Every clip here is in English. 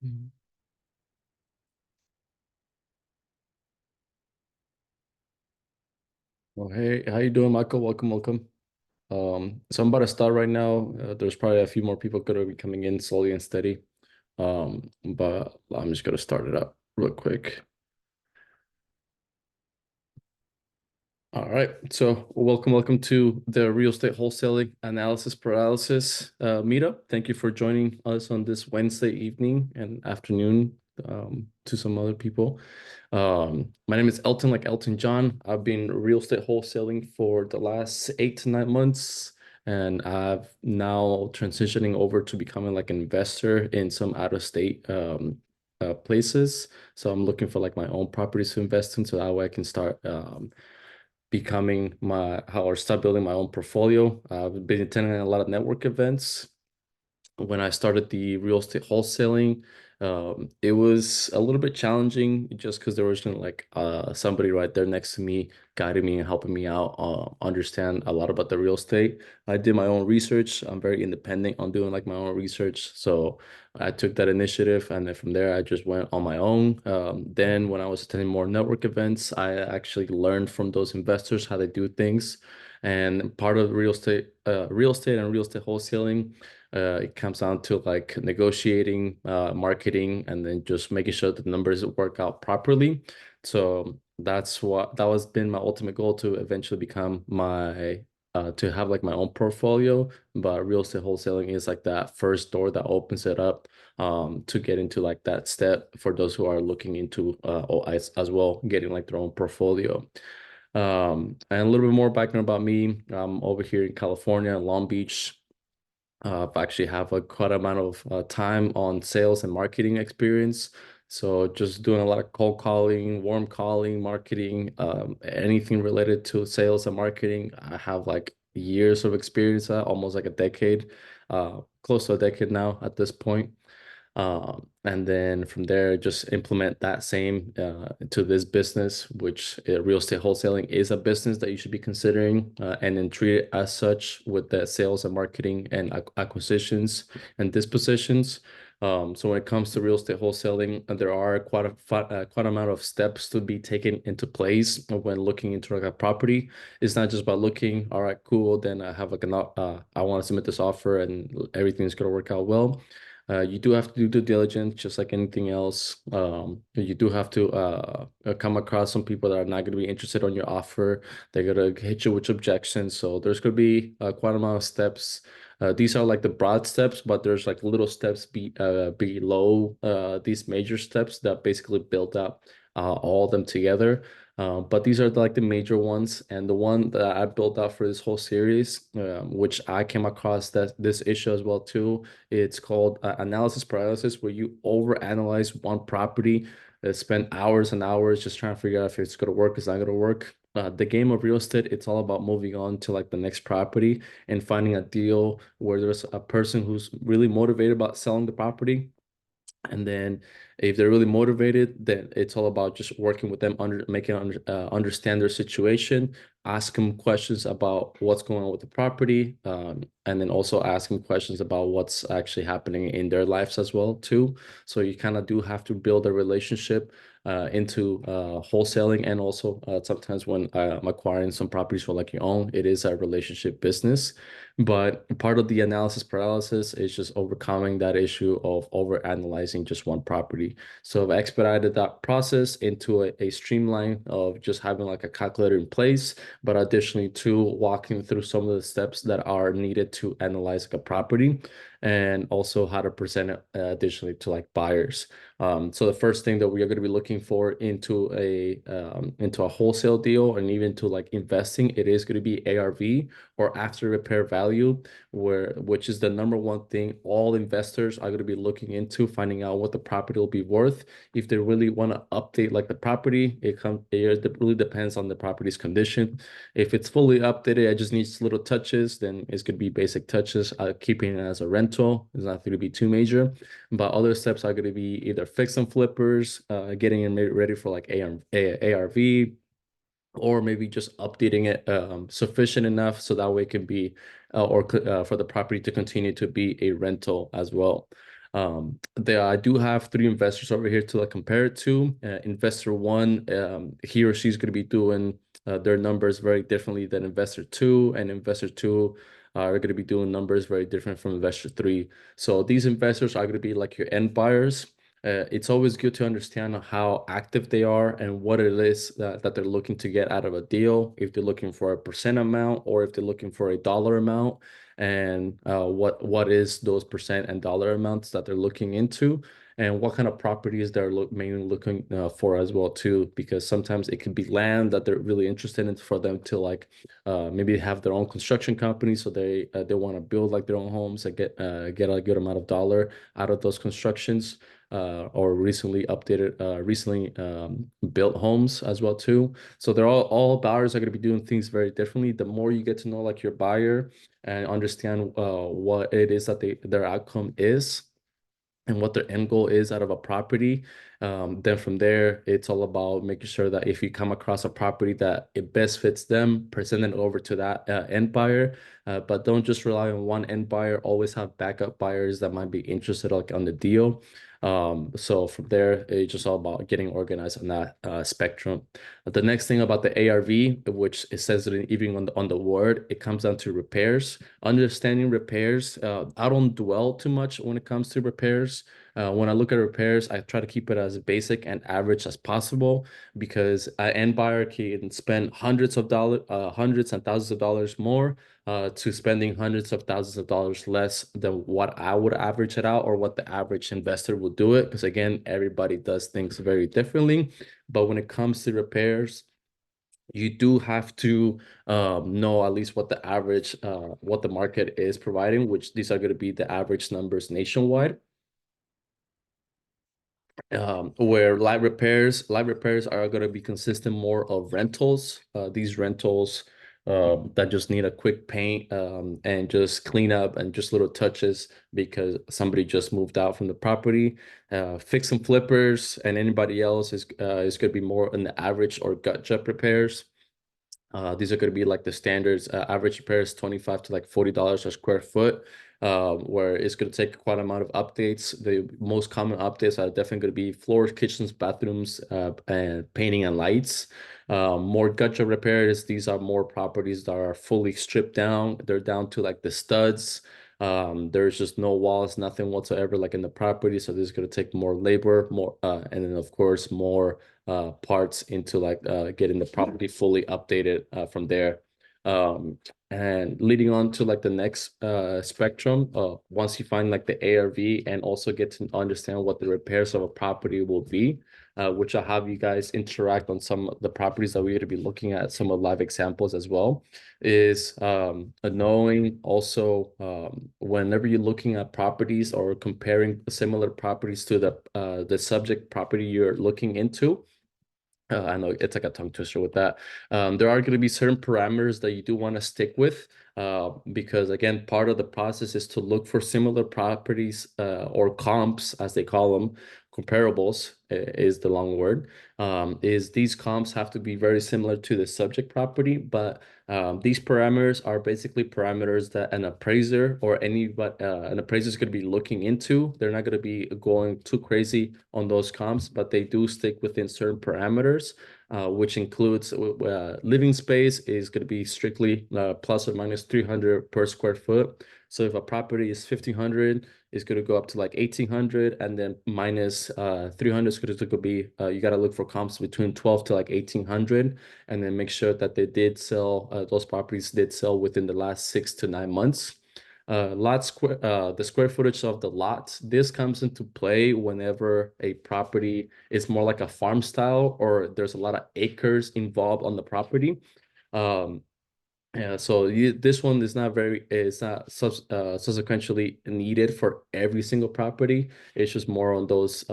Mhm. Well, hey, how you doing, Michael? Welcome, welcome. So I'm about to start right now. There's probably a few more people gonna be coming in slowly and steady. But I'm just gonna start it up real quick. All right. So welcome to the real estate wholesaling analysis paralysis meetup. Thank you for joining us on this Wednesday evening and afternoon to some other people. My name is Elton, like Elton John. I've been real estate wholesaling for the last 8 to 9 months, and I've now transitioning over to becoming like an investor in some out of state places. So I'm looking for like my own properties to invest in, so that way I can start becoming my how or start building my own portfolio. I've been attending a lot of network events. When I started the real estate wholesaling, it was a little bit challenging just because there wasn't like somebody right there next to me guiding me and helping me out understand a lot about the real estate. I did my own research. I'm very independent on doing like my own research. So I took that initiative, and then from there I just went on my own. Then when I was attending more network events, I actually learned from those investors how they do things. And part of real estate and real estate wholesaling, it comes down to like negotiating, marketing, and then just making sure that the numbers work out properly. So that was been my ultimate goal, to eventually become my to have like my own portfolio. But real estate wholesaling is like that first door that opens it up to get into like that step for those who are looking into as well getting like their own portfolio. And a little bit more background about me. I'm over here in California, Long Beach. I actually have a quite amount of time on sales and marketing experience. So just doing a lot of cold calling, warm calling, marketing, anything related to sales and marketing. I have like years of experience, almost like a decade, close to a decade now at this point. And then from there, just implement that same to this business, which real estate wholesaling is a business that you should be considering, and then treat it as such with the sales and marketing and acquisitions and dispositions. So when it comes to real estate wholesaling, there are quite amount of steps to be taken into place when looking into like a property. It's not just about looking, all right, cool, then I have like I want to submit this offer and everything's gonna work out well. You do have to do due diligence, just like anything else. You do have to come across some people that are not going to be interested on your offer. They're going to hit you with objections. So there's going to be quite a amount of steps. These are like the broad steps, but there's like little steps below these major steps that basically build up all of them together. But these are like the major ones, and the one that I built out for this whole series, which I came across that this issue as well too. It's called analysis paralysis, where you overanalyze one property, spend hours and hours just trying to figure out if it's going to work, it's not going to work. The game of real estate, it's all about moving on to like the next property and finding a deal where there's a person who's really motivated about selling the property. And then if they're really motivated, then it's all about just working with them, understand their situation, ask them questions about what's going on with the property, and then also ask them questions about what's actually happening in their lives as well too. So you kind of do have to build a relationship into wholesaling, and also sometimes when I'm acquiring some properties for like your own, it is a relationship business. But part of the analysis paralysis is just overcoming that issue of over analyzing just one property. So I've expedited that process into a streamline of just having like a calculator in place, but additionally to walking through some of the steps that are needed to analyze like a property, and also how to present it additionally to like buyers. So the first thing that we are going to be looking for into a wholesale deal, and even to like investing, it is going to be ARV, or after repair value, which is the number one thing all investors are going to be looking into, finding out what the property will be worth. If they really want to update like the property, it really depends on the property's condition. If it's fully updated, it just needs little touches, then it's going to be basic touches. Keeping it as a rental is not going to be too major. But other steps are going to be either fix and flippers, getting it ready for like ARV, or maybe just updating it sufficient enough so that way it can be for the property to continue to be a rental as well. I do have three investors over here to like compare it to. Investor one, he or she's going to be doing their numbers very differently than investor two, and investor two are going to be doing numbers very different from investor three. So these investors are going to be like your end buyers. It's always good to understand how active they are and what it is that they're looking to get out of a deal. If they're looking for a percent amount or if they're looking for a dollar amount, and what is those percent and dollar amounts that they're looking into, and what kind of properties they're mainly looking for as well too. Because sometimes it could be land that they're really interested in for them to like maybe have their own construction company, so they want to build like their own homes and get a good amount of dollar out of those constructions, or recently built homes as well too. So they're all buyers are going to be doing things very differently. The more you get to know like your buyer and understand what it is that their outcome is and what their end goal is out of a property, then from there, it's all about making sure that if you come across a property that it best fits them, present it over to that end buyer. But don't just rely on one end buyer. Always have backup buyers that might be interested like on the deal. So from there, it's just all about getting organized on that spectrum. The next thing about the ARV, which it says it even on the word, it comes down to repairs. Understanding repairs, I don't dwell too much when it comes to repairs. When I look at repairs, I try to keep it as basic and average as possible, because an end buyer can spend hundreds and thousands of dollars more to spending hundreds of thousands of dollars less than what I would average it out or what the average investor would do it. Because again, everybody does things very differently. But when it comes to repairs, you do have to know at least what the average, what the market is providing, which these are going to be the average numbers nationwide. Where light repairs are going to be consistent more of rentals. These rentals that just need a quick paint and just clean up and just little touches because somebody just moved out from the property. Fix and flippers and anybody else is going to be more in the average or gut job repairs. These are going to be like the standards. Average repair is $25 to like $40 a square foot, where it's going to take quite an amount of updates. The most common updates are definitely going to be floors, kitchens, bathrooms, and painting and lights. More gutcha repairs. These are more properties that are fully stripped down. They're down to like the studs. There's just no walls, nothing whatsoever like in the property. So this is going to take more labor, and then of course more parts into like getting the property fully updated from there. And leading on to like the next spectrum, once you find like the ARV and also get to understand what the repairs of a property will be, which I'll have you guys interact on some of the properties that we're going to be looking at, some of live examples as well, is knowing also whenever you're looking at properties or comparing similar properties to the subject property you're looking into. I know it's like a tongue twister with that. There are going to be certain parameters that you do want to stick with, because again, part of the process is to look for similar properties or comps, as they call them. Comparables is the long word. Is these comps have to be very similar to the subject property, but these parameters are basically parameters that an appraiser or an appraiser is going to be looking into. They're not going to be going too crazy on those comps, but they do stick within certain parameters, which includes living space is going to be strictly plus or minus 300 per square foot. So if a property is 1,500, it's going to go up to like 1,800, and then minus 300 is going to be, you got to look for comps between 12 to like 1,800, and then make sure that they did sell, those properties did sell within the last 6 to 9 months. The square footage of the lot, this comes into play whenever a property is more like a farm style or there's a lot of acres involved on the property. Yeah, so this one is not subsequently needed for every single property. It's just more on those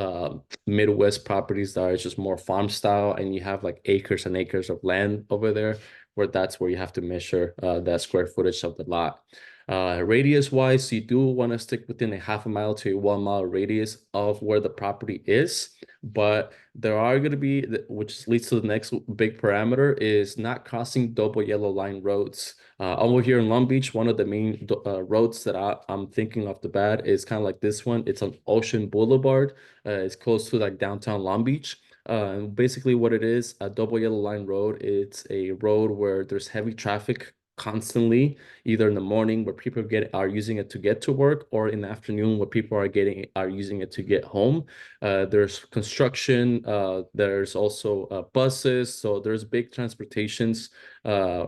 Midwest properties that are just more farm style, and you have like acres and acres of land over there. where that's where you have to measure that square footage of the lot. Radius wise, you do want to stick within a half a mile to a 1 mile radius of where the property is, but there are going to be, which leads to the next big parameter, is not crossing double yellow line roads. Over here in Long Beach, one of the main roads that I'm thinking off the bat is kind of like this one. It's on Ocean Boulevard. It's close to like downtown Long Beach. And basically what it is, a double yellow line road, it's a road where there's heavy traffic constantly, either in the morning where people are using it to get to work, or in the afternoon where people are using it to get home. There's construction, there's also buses, so there's big transportations uh,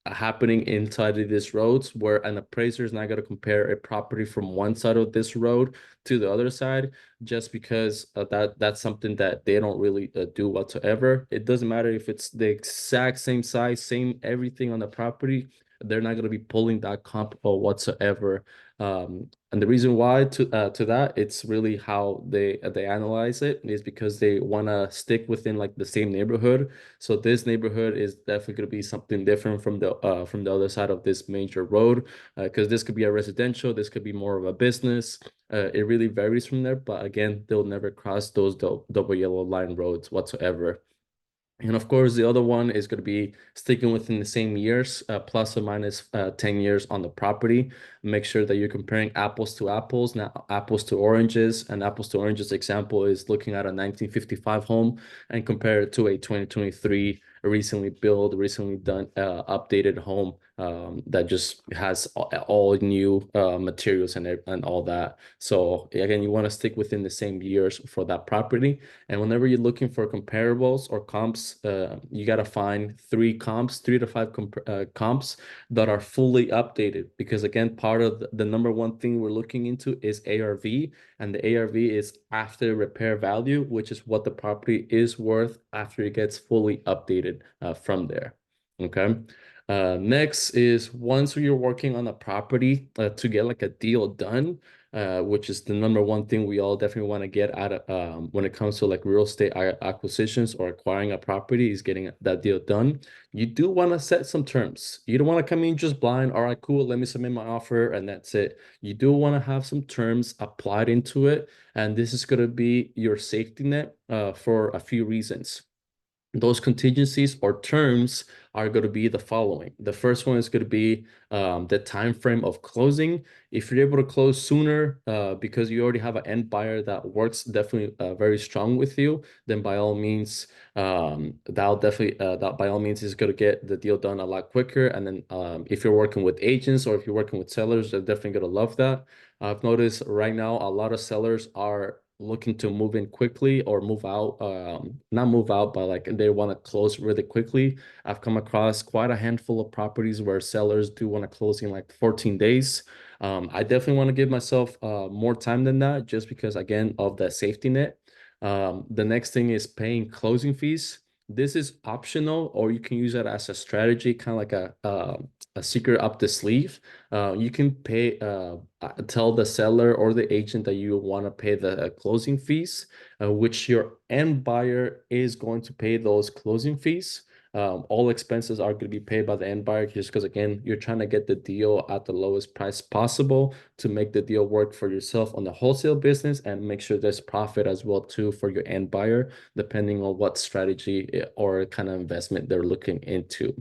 happening inside of these roads, where an appraiser is not going to compare a property from one side of this road to the other side, just because that's something that they don't really do whatsoever. It doesn't matter if it's the exact same size, same everything on the property. They're not going to be pulling that comp or whatsoever. And the reason why to that, it's really how they analyze it, is because they want to stick within like the same neighborhood. So this neighborhood is definitely going to be something different from the other side of this major road, because this could be a residential, this could be more of a business. It really varies from there, but again, they'll never cross those double yellow line roads whatsoever. And of course, the other one is going to be sticking within the same years, plus or minus 10 years on the property. Make sure that you're comparing apples to apples, not apples to oranges. An apples to oranges example is looking at a 1955 home and compare it to a 2023 recently built, recently done, updated home that just has all new materials and all that. So again, you want to stick within the same years for that property. And whenever you're looking for comparables or comps, you got to find three to five comps that are fully updated. Because again, part of the number one thing we're looking into is ARV, and the ARV is after repair value, which is what the property is worth after it gets fully updated from there. Okay. Next is, once you're working on a property to get like a deal done, which is the number one thing we all definitely want to get out of when it comes to like real estate acquisitions or acquiring a property, is getting that deal done. You do want to set some terms. You don't want to come in just blind. All right, cool. Let me submit my offer and that's it. You do want to have some terms applied into it. And this is going to be your safety net for a few reasons. Those contingencies or terms are going to be the following. The first one is going to be the time frame of closing. If you're able to close sooner because you already have an end buyer that works definitely very strong with you, then by all means, that by all means is going to get the deal done a lot quicker. And then if you're working with agents or if you're working with sellers, they're definitely going to love that. I've noticed right now a lot of sellers are looking to move in quickly or move out, not move out, but like they want to close really quickly. I've come across quite a handful of properties where sellers do want to close in like 14 days. I definitely want to give myself more time than that, just because again of that safety net. The next thing is paying closing fees. This is optional, or you can use it as a strategy, kind of like a secret up the sleeve. You can tell the seller or the agent that you want to pay the closing fees, which your end buyer is going to pay those closing fees. All expenses are going to be paid by the end buyer, just because again, you're trying to get the deal at the lowest price possible to make the deal work for yourself on the wholesale business, and make sure there's profit as well too for your end buyer, depending on what strategy or kind of investment they're looking into.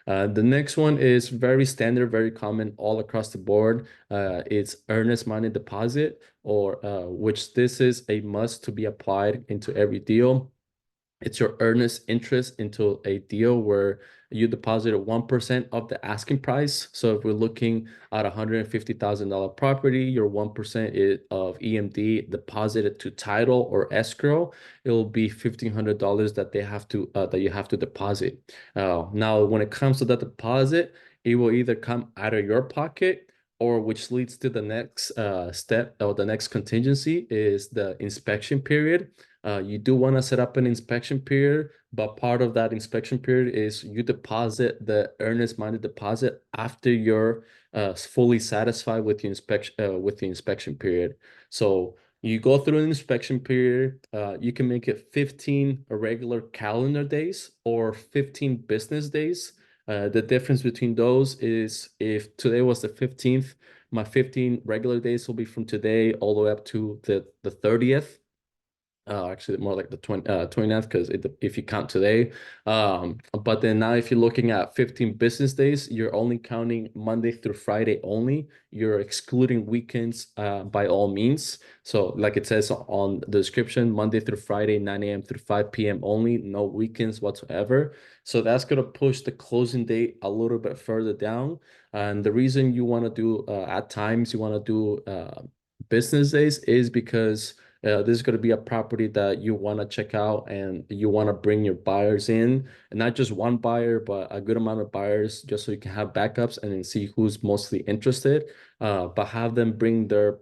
The next one is very standard, very common all across the board. It's earnest money deposit, or which this is a must to be applied into every deal. It's your earnest interest into a deal where you deposit 1% of the asking price. So if we're looking at $150,000 property, your 1% of EMD deposited to title or escrow, it will be $1,500 that that you have to deposit. Now, when it comes to that deposit, it will either come out of your pocket, or which leads to the next step, or the next contingency is the inspection period. You do want to set up an inspection period, but part of that inspection period is you deposit the earnest money deposit after you're fully satisfied with the inspection period. So you go through an inspection period. You can make it 15 regular calendar days or 15 business days. The difference between those is if today was the 15th, my 15 regular days will be from today all the way up to the 30th. Actually more like the 29th, because if you count today. But then now if you're looking at 15 business days, you're only counting Monday through Friday only. You're excluding weekends by all means. So like it says on the description, Monday through Friday, 9 a.m. through 5 p.m. only, no weekends whatsoever. So that's going to push the closing date a little bit further down. And the reason you want to do at times you want to do business days is because this is going to be a property that you want to check out and you want to bring your buyers in, and not just one buyer, but a good amount of buyers, just so you can have backups and then see who's mostly interested. But have them bring their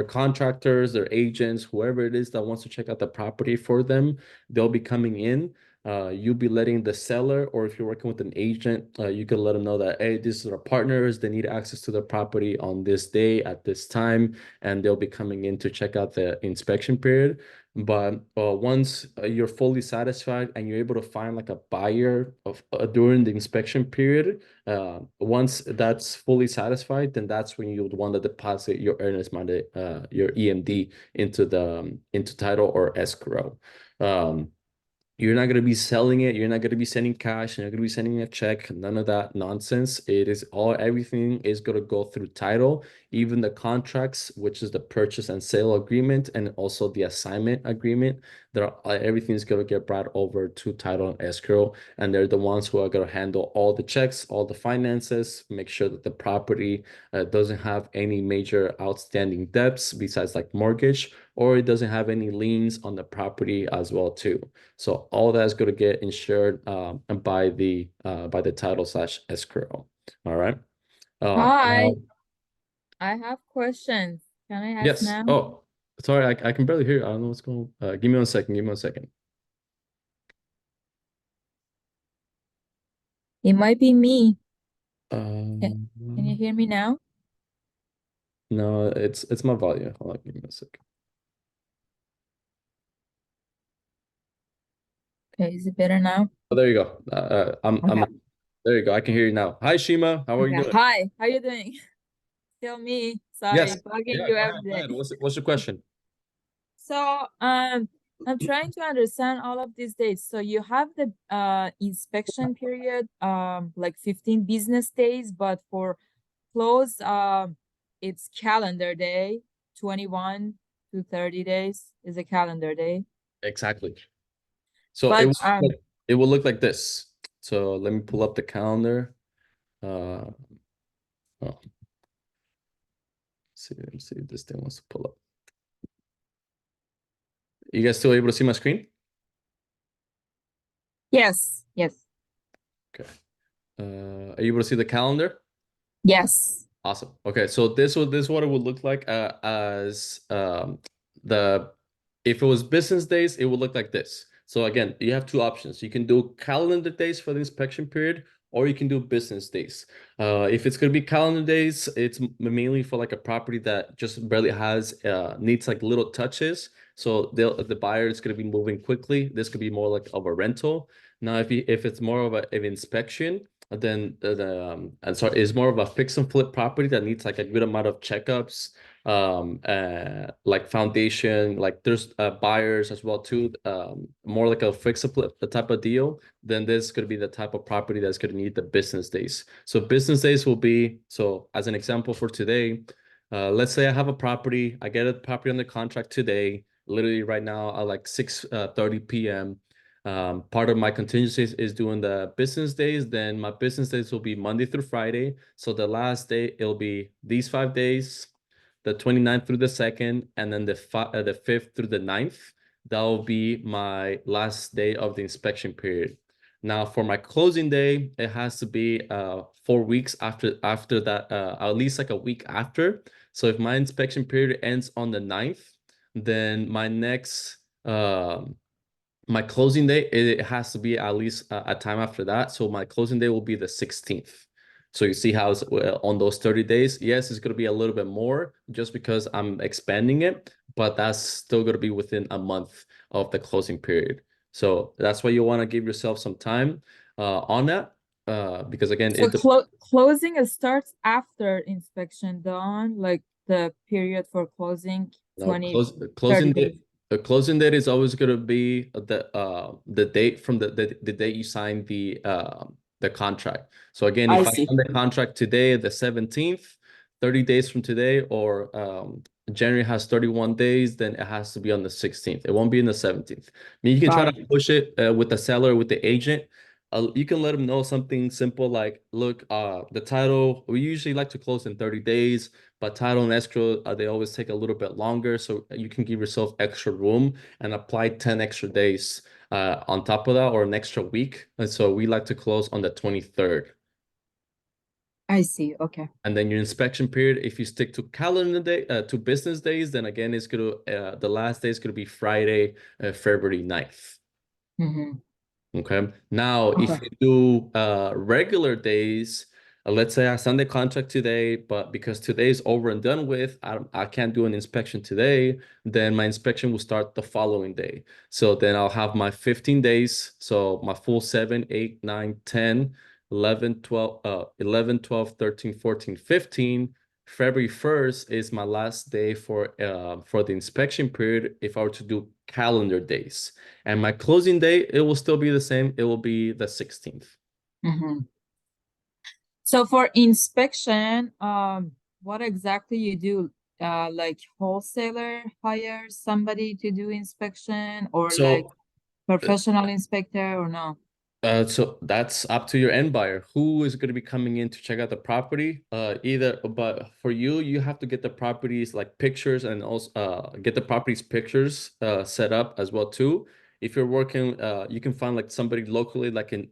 contractors, their agents, whoever it is that wants to check out the property for them. They'll be coming in. You'll be letting the seller, or if you're working with an agent, you can let them know that, hey, these are our partners. They need access to the property on this day at this time, and they'll be coming in to check out the inspection period. But once you're fully satisfied and you're able to find like a buyer of during the inspection period, once that's fully satisfied, then that's when you would want to deposit your earnest money, your EMD into title or escrow. You're not going to be selling it. You're not going to be sending cash. You're not going to be sending a check. None of that nonsense. Everything is going to go through title, even the contracts, which is the purchase and sale agreement, and also the assignment agreement. Everything's going to get brought over to title and escrow, and they're the ones who are going to handle all the checks, all the finances, make sure that the property doesn't have any major outstanding debts besides like mortgage, or it doesn't have any liens on the property as well too. So all that is going to get insured by the title / escrow. All right. Hi, Now, I have questions. Can I ask yes. now? Oh, sorry, I can barely hear you. I don't know what's going on. Give me 1 second. Give me 1 second. It might be me. Um, Can you hear me now? no, it's my volume. Hold on, give me 1 second. Okay, is it better now? Oh, there you go. I'm Okay. there you go. I can hear you now. Hi, Shima. How are you Okay. doing? Hi, how you doing? Still me. Yes. Sorry, bugging Yeah, you go every ahead. Go day. ahead. What's your question? So, I'm trying to understand all of these dates. So you have the inspection period, like 15 business days, but for close, it's calendar day, 21 to 30 days is a calendar day. Exactly. So But it will look like this. So let me pull up the calendar. Uh, oh, let me see if this thing wants to pull up. You guys still able to see my screen? yes, yes, Okay. Are you able to see the calendar? yes. Awesome. Okay, so this is what it would look like as the if it was business days, it would look like this. So again, you have two options. You can do calendar days for the inspection period, or you can do business days. If it's gonna be calendar days, it's mainly for like a property that just barely has needs like little touches. So the buyer is gonna be moving quickly. This could be more like of a rental. Now, if it's more of an inspection, then and sorry, it's more of a fix and flip property that needs like a good amount of checkups, like foundation, like there's buyers as well too, more like a fix and flip the type of deal. Then this is going to be the type of property that's going to need the business days. So business days will be, so as an example for today, let's say I have a property, I get a property under contract today, literally right now at like 6:30 p.m. Part of my contingencies is doing the business days. Then my business days will be Monday through Friday. So the last day, it'll be these 5 days, the 29th through the 2nd, and then the 5th through the 9th. That will be my last day of the inspection period. Now, for my closing day, it has to be 4 weeks after that, at least like a week after. So if my inspection period ends on the 9th, then my closing day, it has to be at least a time after that. So my closing day will be the 16th. So you see how it's on those 30 days. Yes, it's going to be a little bit more just because I'm expanding it, but that's still going to be within a month of the closing period. So that's why you want to give yourself some time on that. because again, So closing starts after inspection done, like the period for closing no, 20, closing 30 date. days. The closing date is always going to be the date from the date you signed the contract. So again, I if I see. sign the contract today, the 17th, 30 days from today, or January has 31 days, then it has to be on the 16th. It won't be in the 17th. I mean, you can try Got to it. push it with the seller, with the agent. You can let them know something simple like, look, the title, we usually like to close in 30 days. But title and escrow, they always take a little bit longer. So you can give yourself extra room and apply 10 extra days on top of that, or an extra week. And so we like to close on the 23rd. I see. Okay. And then your inspection period, if you stick to calendar day, to business days, then again, it's going to, the last day is going to be Friday, February 9th. Mm-hmm. Okay. Now, Okay. if you do regular days, let's say I signed the contract today, but because today is over and done with, I can't do an inspection today, then my inspection will start the following day. So then I'll have my 15 days. So my full 7, 8, 9, 10, 11, 12, 11, 12, 13, 14, 15. February 1st is my last day for the inspection period if I were to do calendar days. And my closing date, it will still be the same. It will be the 16th. Mm-hmm. So for inspection, what exactly you do? Like wholesaler hires somebody to do inspection, or like So professional inspector, or no? So that's up to your end buyer. Who is going to be coming in to check out the property? But for you, you have to get the properties like pictures, and also get the properties pictures set up as well too. If you're working, you can find like somebody locally that can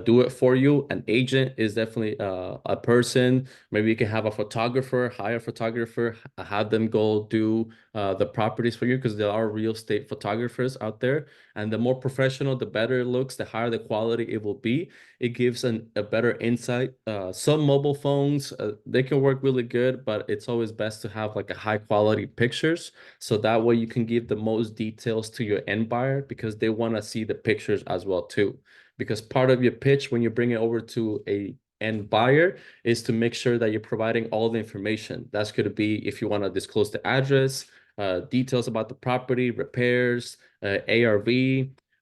do it for you. An agent is definitely a person. Maybe you can have a photographer, hire a photographer, have them go do the properties for you, because there are real estate photographers out there. And the more professional, the better it looks, the higher the quality it will be. It gives a better insight. Some mobile phones, they can work really good, but it's always best to have like a high quality pictures. So that way you can give the most details to your end buyer, because they want to see the pictures as well too. Because part of your pitch when you bring it over to a end buyer is to make sure that you're providing all the information. That's going to be if you want to disclose the address, details about the property, repairs, ARV,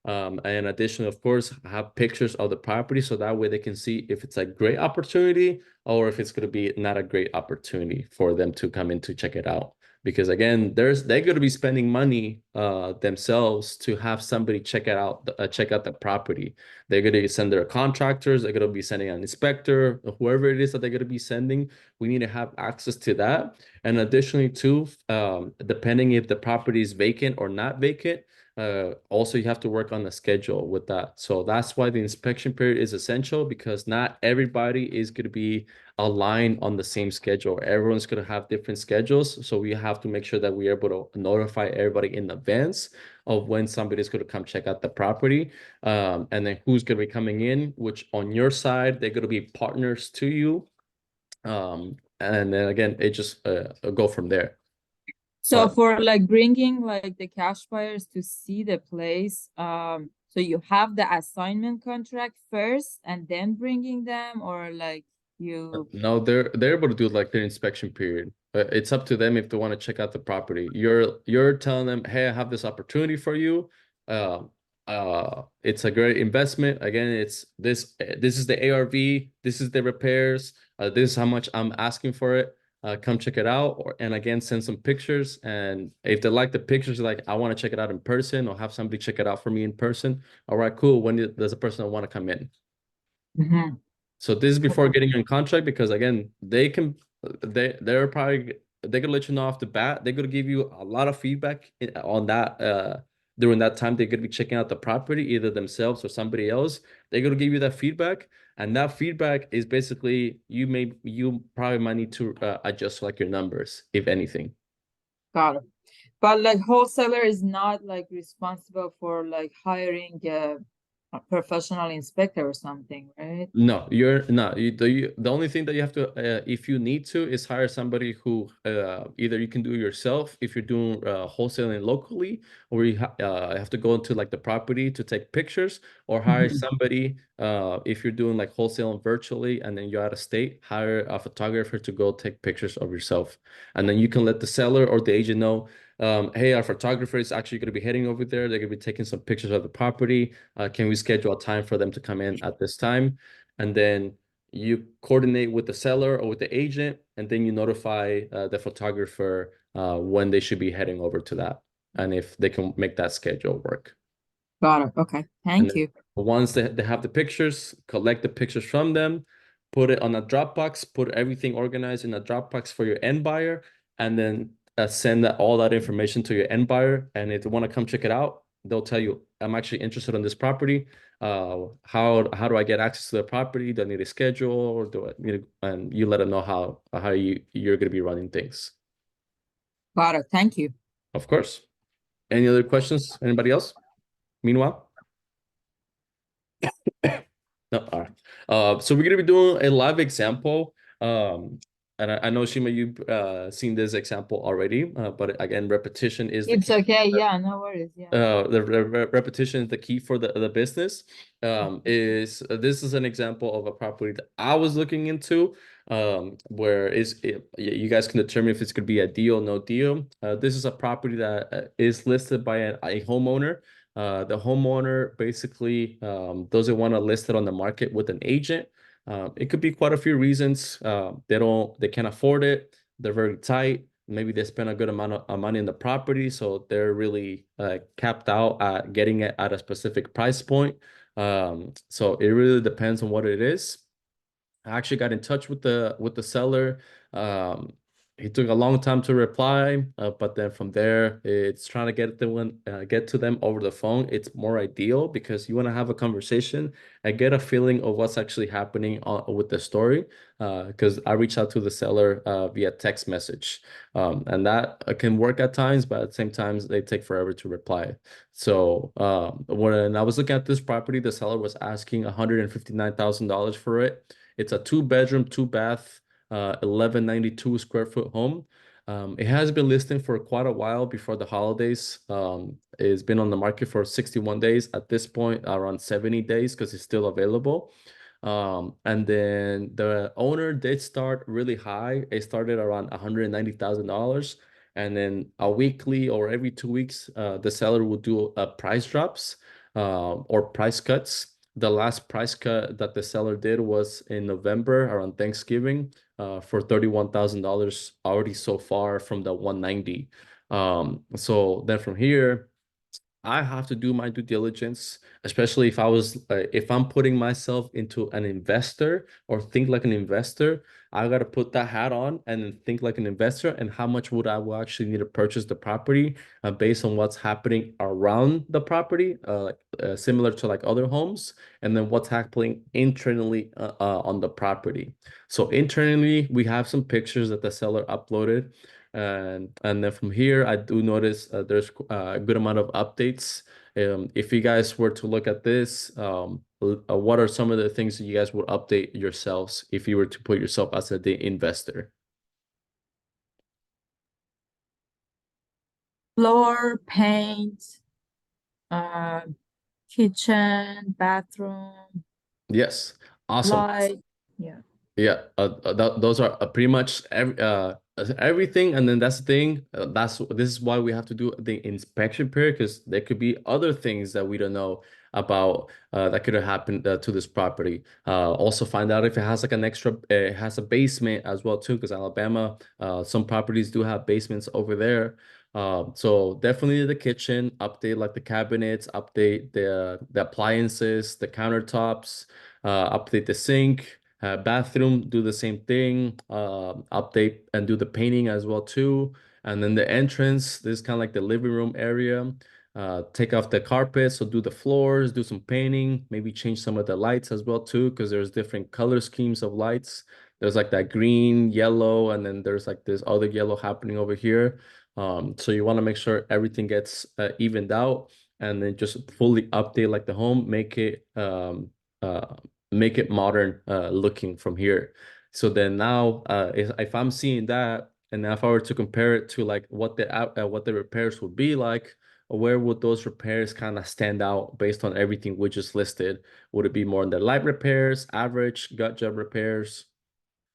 and additionally, of course, have pictures of the property, so that way they can see if it's a great opportunity or if it's going to be not a great opportunity for them to come in to check it out. Because again, they're going to be spending money themselves to have somebody check out the property. They're going to send their contractors. They're going to be sending an inspector, whoever it is that they're going to be sending. We need to have access to that. And additionally, too, depending if the property is vacant or not vacant, also you have to work on the schedule with that. So that's why the inspection period is essential, because not everybody is going to be aligned on the same schedule. Everyone's going to have different schedules. So we have to make sure that we're able to notify everybody in advance of when somebody's going to come check out the property. And then who's going to be coming in, which on your side, they're going to be partners to you. And then again, it just go from there. So But for like bringing like the cash buyers to see the place, so you have the assignment contract first and then bringing them, or like you no, they're able to do like their inspection period. It's up to them if they want to check out the property. You're telling them, hey, I have this opportunity for you. Uh, it's a great investment. Again, it's this. This is the ARV. This is the repairs. This is how much I'm asking for it. Come check it out, and again, send some pictures. And if they like the pictures, like I want to check it out in person, or have somebody check it out for me in person. All right, cool. When does a person want to come in? Mhm. So this is before Okay. getting in contract, because again, they're probably they're gonna let you know off the bat. They're gonna give you a lot of feedback on that during that time. They're gonna be checking out the property, either themselves or somebody else. They're gonna give you that feedback, and that feedback is basically you probably might need to adjust like your numbers, if anything. Got it. But like wholesaler is not like responsible for like hiring a professional inspector or something, right? No, you're not. The only thing that you have to, if you need to, is hire somebody who either you can do yourself if you're doing wholesaling locally, or you have to go into like the property to take pictures, or hire somebody. If you're doing like wholesaling virtually and then you're out of state, hire a photographer to go take pictures of yourself. And then you can let the seller or the agent know, hey, our photographer is actually going to be heading over there. They're going to be taking some pictures of the property. Can we schedule a time for them to come in at this time? And then you coordinate with the seller or with the agent, and then you notify the photographer when they should be heading over to that, and if they can make that schedule work. Got it. Okay. And Thank then you. once they have the pictures, collect the pictures from them, put it on a Dropbox, put everything organized in a Dropbox for your end buyer, and then send all that information to your end buyer. And if they want to come check it out, they'll tell you, I'm actually interested in this property. How do I get access to the property? Do I need a schedule, or do I need and you let them know how you're going to be running things. Got it. Thank you. Of course. Any other questions? Anybody else? Meanwhile? No, all right. So we're gonna be doing a live example. And I know Shima, you've seen this example already, but again, repetition is the It's key. okay. Yeah, no worries. Yeah. The repetition is the key for the business. This is an example of a property that I was looking into, where you guys can determine if it's going to be a deal, no deal. This is a property that is listed by a homeowner. The homeowner basically doesn't want to list it on the market with an agent. It could be quite a few reasons. They can't afford it. They're very tight. Maybe they spend a good amount of money in the property, so they're really capped out at getting it at a specific price point. So it really depends on what it is. I actually got in touch with the seller. He took a long time to reply, but then from there, it's trying to get to them over the phone. It's more ideal because you want to have a conversation and get a feeling of what's actually happening with the story. Because I reached out to the seller via text message, and that can work at times, but at the same time, they take forever to reply. So when I was looking at this property, the seller was asking $159,000 for it. It's a 2 bedroom, 2 bath, 1192 square foot home. It has been listing for quite a while before the holidays. It's been on the market for 61 days. At this point, around 70 days because it's still available. And then the owner did start really high. It started around $190,000. And then a weekly or every 2 weeks, the seller will do price drops or price cuts. The last price cut that the seller did was in November around Thanksgiving for $31,000 already so far from the 190. So then from here, I have to do my due diligence, especially if I'm putting myself into an investor or think like an investor. I got to put that hat on and then think like an investor, and how much would I will actually need to purchase the property based on what's happening around the property, similar to like other homes, and then what's happening internally on the property. So internally, we have some pictures that the seller uploaded. And then from here, I do notice there's a good amount of updates. If you guys were to look at this, what are some of the things that you guys would update yourselves if you were to put yourself as the investor? Floor, paint, uh, kitchen, bathroom, Yes, awesome. light. Yeah. Yeah, those are pretty much everything, and then that's the thing. This is why we have to do the inspection period, because there could be other things that we don't know about that could have happened to this property. Also, find out if it has like it has a basement as well too, because Alabama, some properties do have basements over there. So definitely the kitchen, update like the cabinets, update the appliances, the countertops, update the sink. Bathroom, do the same thing, update and do the painting as well too. And then the entrance, this is kind of like the living room area. Take off the carpet, so do the floors, do some painting, maybe change some of the lights as well too, because there's different color schemes of lights. There's like that green, yellow, and then there's like this other yellow happening over here. So you want to make sure everything gets evened out, and then just fully update like the home, uh, make it modern looking from here. So then now, if I'm seeing that, and if I were to compare it to like what the repairs would be like, where would those repairs kind of stand out based on everything we just listed? Would it be more on the light repairs, average, gut job repairs?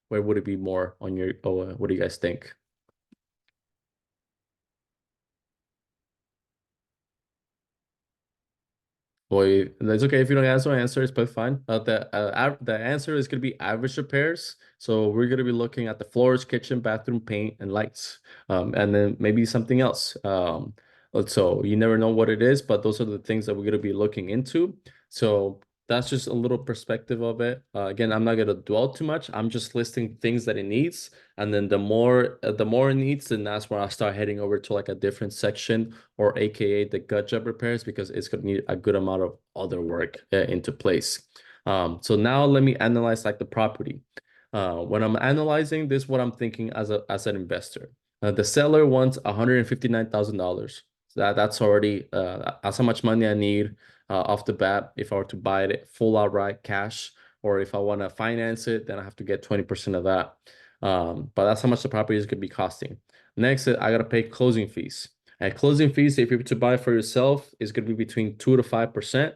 Where would it be more on your, what do you guys think? Boy, that's okay if you don't answer. It's perfectly fine. The answer is gonna be average repairs. So we're gonna be looking at the floors, kitchen, bathroom, paint, and lights, and then maybe something else. So you never know what it is, but those are the things that we're gonna be looking into. So that's just a little perspective of it. Again, I'm not gonna dwell too much. I'm just listing things that it needs, and then the more it needs, then that's where I'll start heading over to like a different section, or AKA the gut job repairs, because it's going to need a good amount of other work into place. So now let me analyze like the property. When I'm analyzing this, what I'm thinking as an investor. The seller wants $159,000. So that's already that's how much money I need off the bat if I were to buy it full outright cash, or if I want to finance it, then I have to get 20% of that. But that's how much the property is going to be costing. Next, I got to pay closing fees. And closing fees, if you're to buy for yourself, is going to be between 2 to 5%.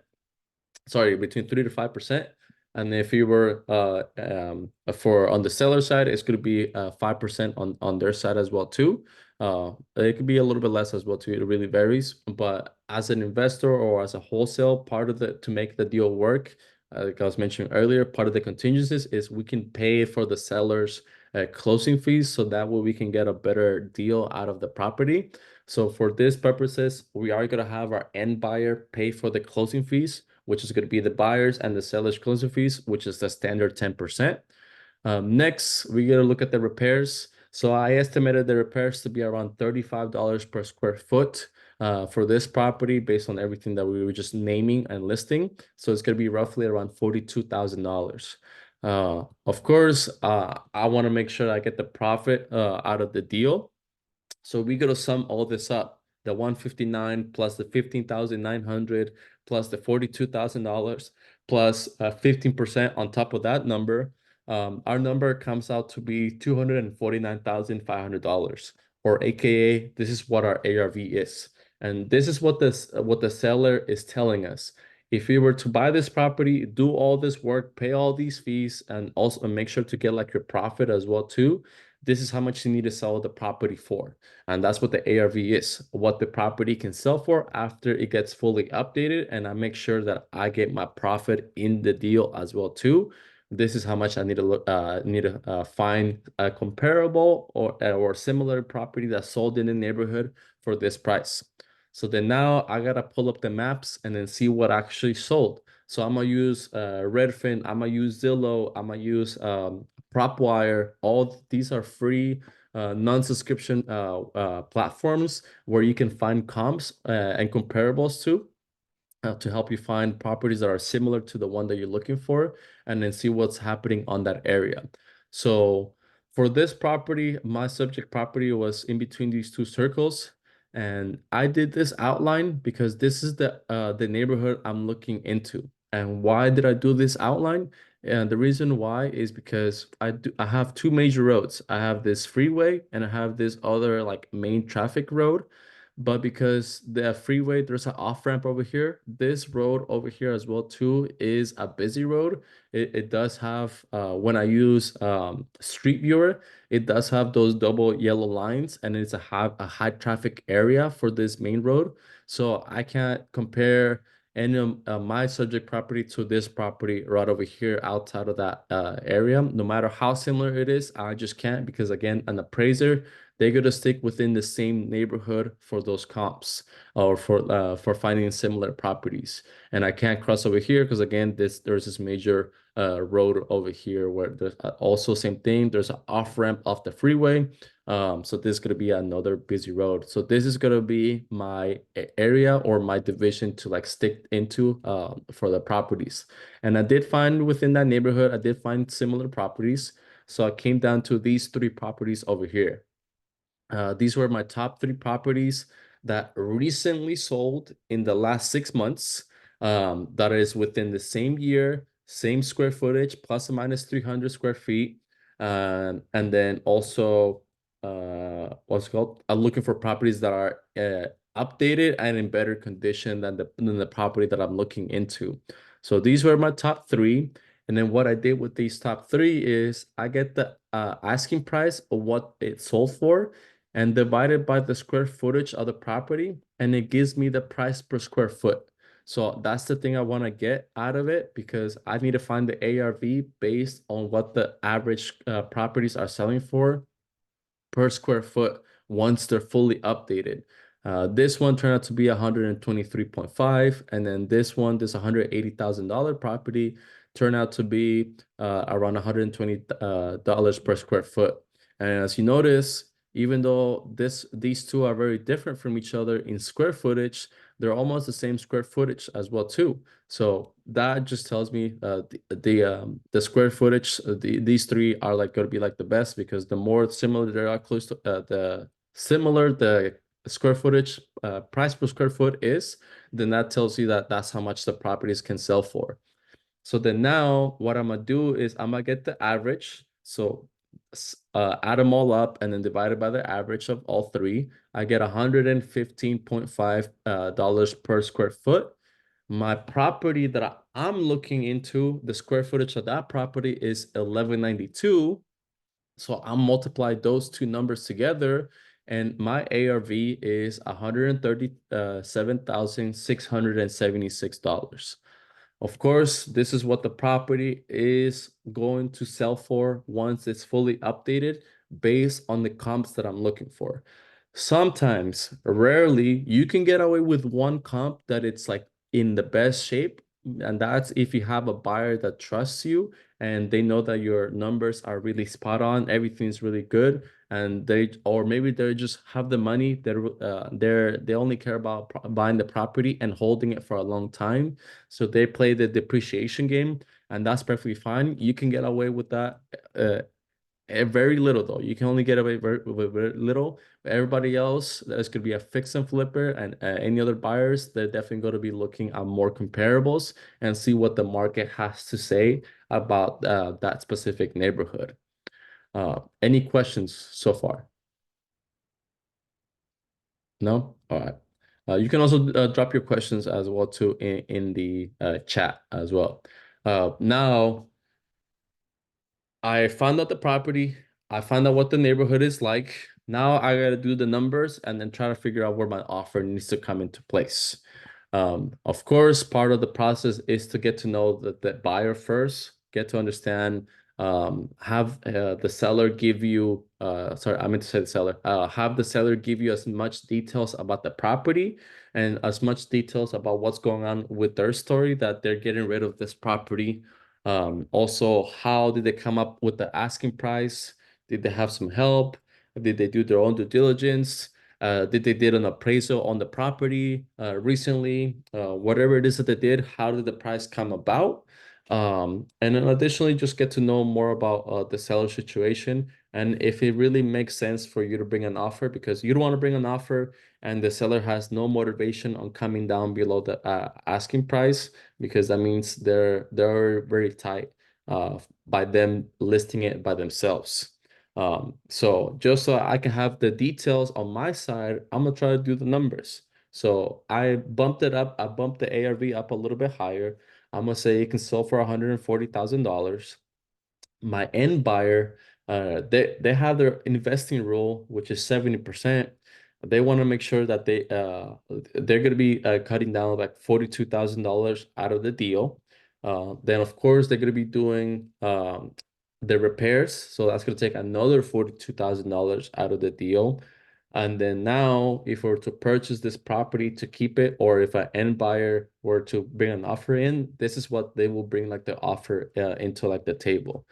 Sorry, between 3 to 5%. And if you were for on the seller side, it's going to be 5% on their side as well too. It could be a little bit less as well too. It really varies. But as an investor or as a wholesale, part of the to make the deal work, like I was mentioning earlier, part of the contingencies is we can pay for the seller's closing fees, so that way we can get a better deal out of the property. So for this purposes, we are going to have our end buyer pay for the closing fees, which is going to be the buyers, and the seller's closing fees, which is the standard 10%. Next, we got to look at the repairs. So I estimated the repairs to be around $35 per square foot for this property based on everything that we were just naming and listing. So it's going to be roughly around $42,000. Of course, I want to make sure I get the profit out of the deal. So we got to sum all this up. The 159 plus the 15,900 plus the $42,000 plus 15% on top of that number. Our number comes out to be $249,500, or AKA this is what our ARV is. And this is what the seller is telling us. If we were to buy this property, do all this work, pay all these fees, and also make sure to get like your profit as well too, this is how much you need to sell the property for. And that's what the ARV is, what the property can sell for after it gets fully updated. And I make sure that I get my profit in the deal as well too. This is how much I need to look, find a comparable or similar property that's sold in the neighborhood for this price. So then now I gotta pull up the maps and then see what actually sold. So I'm gonna use Redfin, I'm gonna use Zillow, I'm gonna use PropWire. All these are free non-subscription platforms where you can find comps and comparables to help you find properties that are similar to the one that you're looking for, and then see what's happening on that area. So for this property, my subject property was in between these two circles. And I did this outline because this is the neighborhood I'm looking into. And why did I do this outline? And the reason why is because I have two major roads. I have this freeway and I have this other like main traffic road. But because the freeway, there's an off-ramp over here. This road over here as well too is a busy road. It does have when I use Street Viewer, it does have those double yellow lines, and it's a high traffic area for this main road. So I can't compare any of my subject property to this property right over here outside of that area. No matter how similar it is, I just can't, because again, an appraiser, they're going to stick within the same neighborhood for those comps, or for finding similar properties. And I can't cross over here because again, there's this major road over here where there's also same thing. There's an off ramp off the freeway. So this is going to be another busy road. So this is going to be my area or my division to like stick into for the properties. And I did find within that neighborhood, I did find similar properties. So I came down to these three properties over here. These were my top three properties that recently sold in the last 6 months. That is within the same year, same square footage, plus or minus 300 square feet. And then also, what's it called? I'm looking for properties that are updated and in better condition than the property that I'm looking into. So these were my top three. And then what I did with these top three is I get the asking price of what it sold for and divided by the square footage of the property, and it gives me the price per square foot. So that's the thing I want to get out of it, because I need to find the ARV based on what the average properties are selling for per square foot once they're fully updated. This one turned out to be 123.5, and then this $180,000 property turned out to be around $120 dollars per square foot. And as you notice, even though these two are very different from each other in square footage, they're almost the same square footage as well too. So that just tells me the square footage, these three are like going to be like the best, because the more similar they are, close to the similar the square footage price per square foot is, then that tells you that that's how much the properties can sell for. So then now what I'm gonna do is I'm gonna get the average. So add them all up and then divide it by the average of all three. I get $115.5 dollars per square foot. My property that I'm looking into, the square footage of that property is 1192. So I'll multiply those two numbers together, and my ARV is $137,676. Of course, this is what the property is going to sell for once it's fully updated based on the comps that I'm looking for. Sometimes, rarely, you can get away with one comp that it's like in the best shape. And that's if you have a buyer that trusts you and they know that your numbers are really spot on, everything's really good, and or maybe they just have the money, they only care about buying the property and holding it for a long time. So they play the depreciation game, and that's perfectly fine. You can get away with that. Very little though. You can only get away with very little. Everybody else, there's going to be a fix and flipper, and any other buyers, they're definitely going to be looking at more comparables and see what the market has to say about that specific neighborhood. Any questions so far? No? All right. You can also drop your questions as well too in the chat as well. Now, I found out the property. I found out what the neighborhood is like. Now I got to do the numbers and then try to figure out where my offer needs to come into place. Of course, part of the process is to get to know the buyer first, get to understand, have the seller give you, sorry, I meant to say the seller, have the seller give you as much details about the property and as much details about what's going on with their story, that they're getting rid of this property. Also, how did they come up with the asking price? Did they have some help? Did they do their own due diligence? Did they did an appraisal on the property recently? Whatever it is that they did, how did the price come about? And then additionally, just get to know more about the seller situation and if it really makes sense for you to bring an offer, because you don't want to bring an offer and the seller has no motivation on coming down below the asking price, because that means they're very tight by them listing it by themselves. So just so I can have the details on my side, I'm gonna try to do the numbers. So I bumped it up. I bumped the ARV up a little bit higher. I'm gonna say it can sell for $140,000. My end buyer, they have their investing rule, which is 70%. They want to make sure that they're going to be cutting down like $42,000 out of the deal. Then of course they're going to be doing the repairs, so that's going to take another $42,000 out of the deal. And then now, if we were to purchase this property to keep it, or if an end buyer were to bring an offer in, this is what they will bring like the offer into like the table.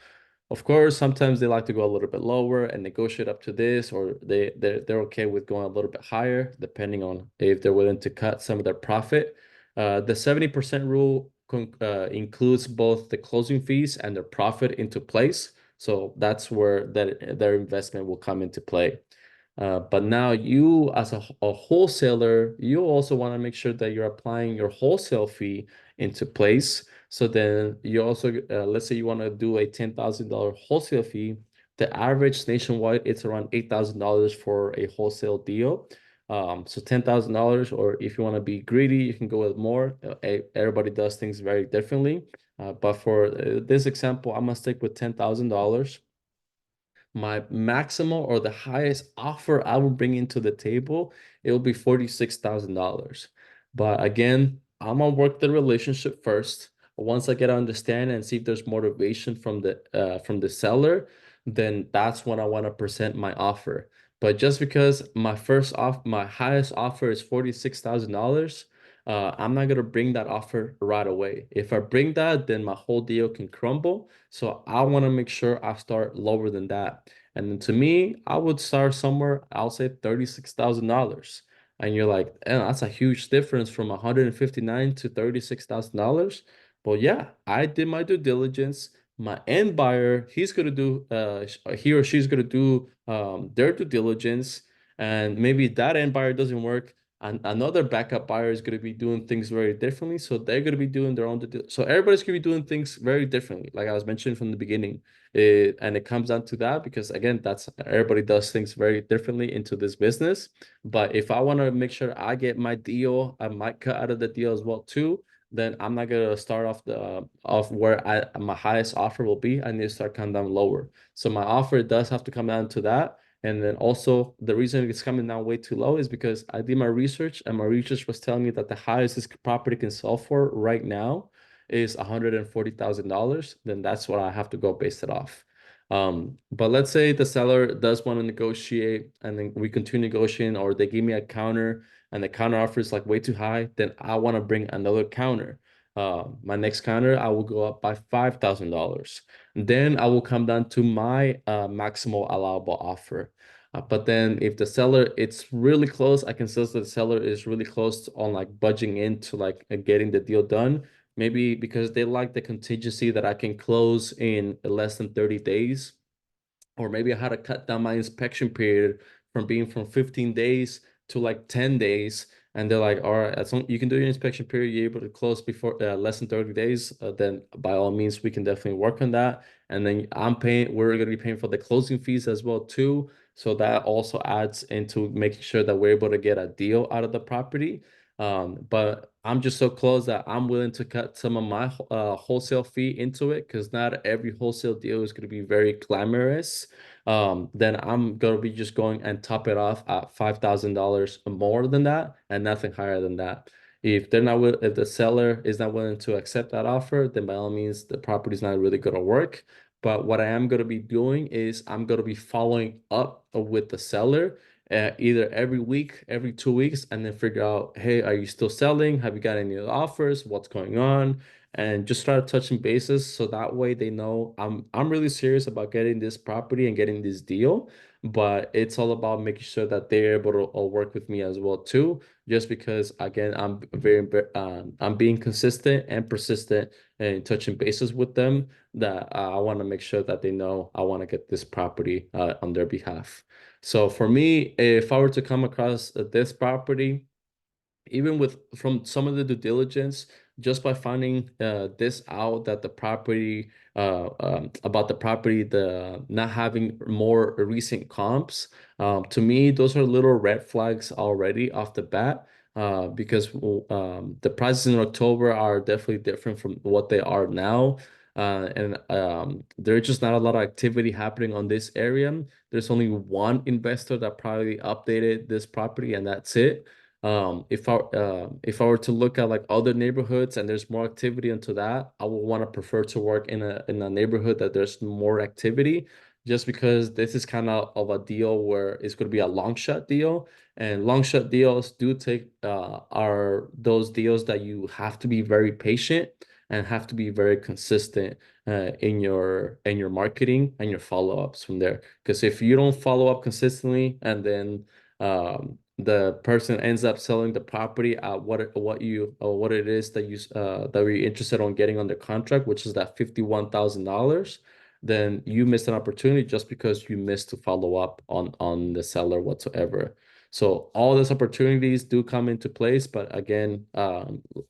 Of course, sometimes they like to go a little bit lower and negotiate up to this, or they're okay with going a little bit higher, depending on if they're willing to cut some of their profit. The 70% rule includes both the closing fees and their profit into place. So that's where their investment will come into play. But now you, as a wholesaler, you also want to make sure that you're applying your wholesale fee into place. So then you also, let's say you want to do a $10,000 wholesale fee. The average nationwide, it's around $8,000 for a wholesale deal. So $10,000, or if you want to be greedy, you can go with more. Everybody does things very differently. But for this example, I'm gonna stick with $10,000. My maximal or the highest offer I will bring into the table, it will be $46,000. But again, I'm gonna work the relationship first. Once I get to understand and see if there's motivation from the seller, then that's when I want to present my offer. But just because my highest offer is $46,000, I'm not gonna bring that offer right away. If I bring that, then my whole deal can crumble. So I want to make sure I start lower than that. And then to me, I would start somewhere, I'll say $36,000. And you're like, that's a huge difference from 159 to $36,000. But yeah, I did my due diligence. My end buyer, he or she's gonna do their due diligence, and maybe that end buyer doesn't work, and another backup buyer is going to be doing things very differently. So they're going to be doing their own. So everybody's going to be doing things very differently, like I was mentioning from the beginning. And it comes down to that because, again, that's everybody does things very differently into this business. But if I want to make sure I get my deal, I might cut out of the deal as well too. Then I'm not gonna start off where my highest offer will be. I need to start coming down lower. So my offer does have to come down to that. And then also the reason it's coming down way too low is because I did my research, and my research was telling me that the highest this property can sell for right now is $140,000. Then that's what I have to go base it off. But let's say the seller does want to negotiate, and then we continue negotiating, or they give me a counter and the counter offer is like way too high, then I want to bring another counter. My next counter, I will go up by $5,000. Then I will come down to my maximal allowable offer. But then if the seller, it's really close, I can sense that the seller is really close on like budging into like getting the deal done. Maybe because they like the contingency that I can close in less than 30 days. Or maybe I had to cut down my inspection period from 15 days to like 10 days. And they're like, all right, as long you can do your inspection period, you're able to close before less than 30 days, then by all means, we can definitely work on that. And then we're going to be paying for the closing fees as well too. So that also adds into making sure that we're able to get a deal out of the property. But I'm just so close that I'm willing to cut some of my wholesale fee into it, because not every wholesale deal is going to be very glamorous. Then I'm gonna be just going and top it off at $5,000 more than that, and nothing higher than that. If the seller is not willing to accept that offer, then by all means, the property is not really gonna work. But what I am gonna be doing is I'm gonna be following up with the seller either every week, every 2 weeks, and then figure out, hey, are you still selling? Have you got any other offers? What's going on? And just start touching bases, so that way they know I'm really serious about getting this property and getting this deal. But it's all about making sure that they're able to work with me as well too. Just because, again, I'm being consistent and persistent and touching bases with them, that I want to make sure that they know I want to get this property on their behalf. So for me, if I were to come across this property, even with from some of the due diligence, just by finding this out, that the property about the property, the not having more recent comps, to me those are little red flags already off the bat, because the prices in October are definitely different from what they are now. And there's just not a lot of activity happening on this area. There's only one investor that probably updated this property, and that's it. If I were to look at like other neighborhoods and there's more activity into that, I would want to prefer to work in a neighborhood that there's more activity, just because this is kind of a deal where it's going to be a long shot deal, and long shot deals do take are those deals that you have to be very patient and have to be very consistent in your marketing and your follow-ups from there. Because if you don't follow up consistently, and then the person ends up selling the property at what it is that we're interested on getting under contract, which is that $51,000, then you missed an opportunity just because you missed to follow up on the seller whatsoever. So all those opportunities do come into place, but again,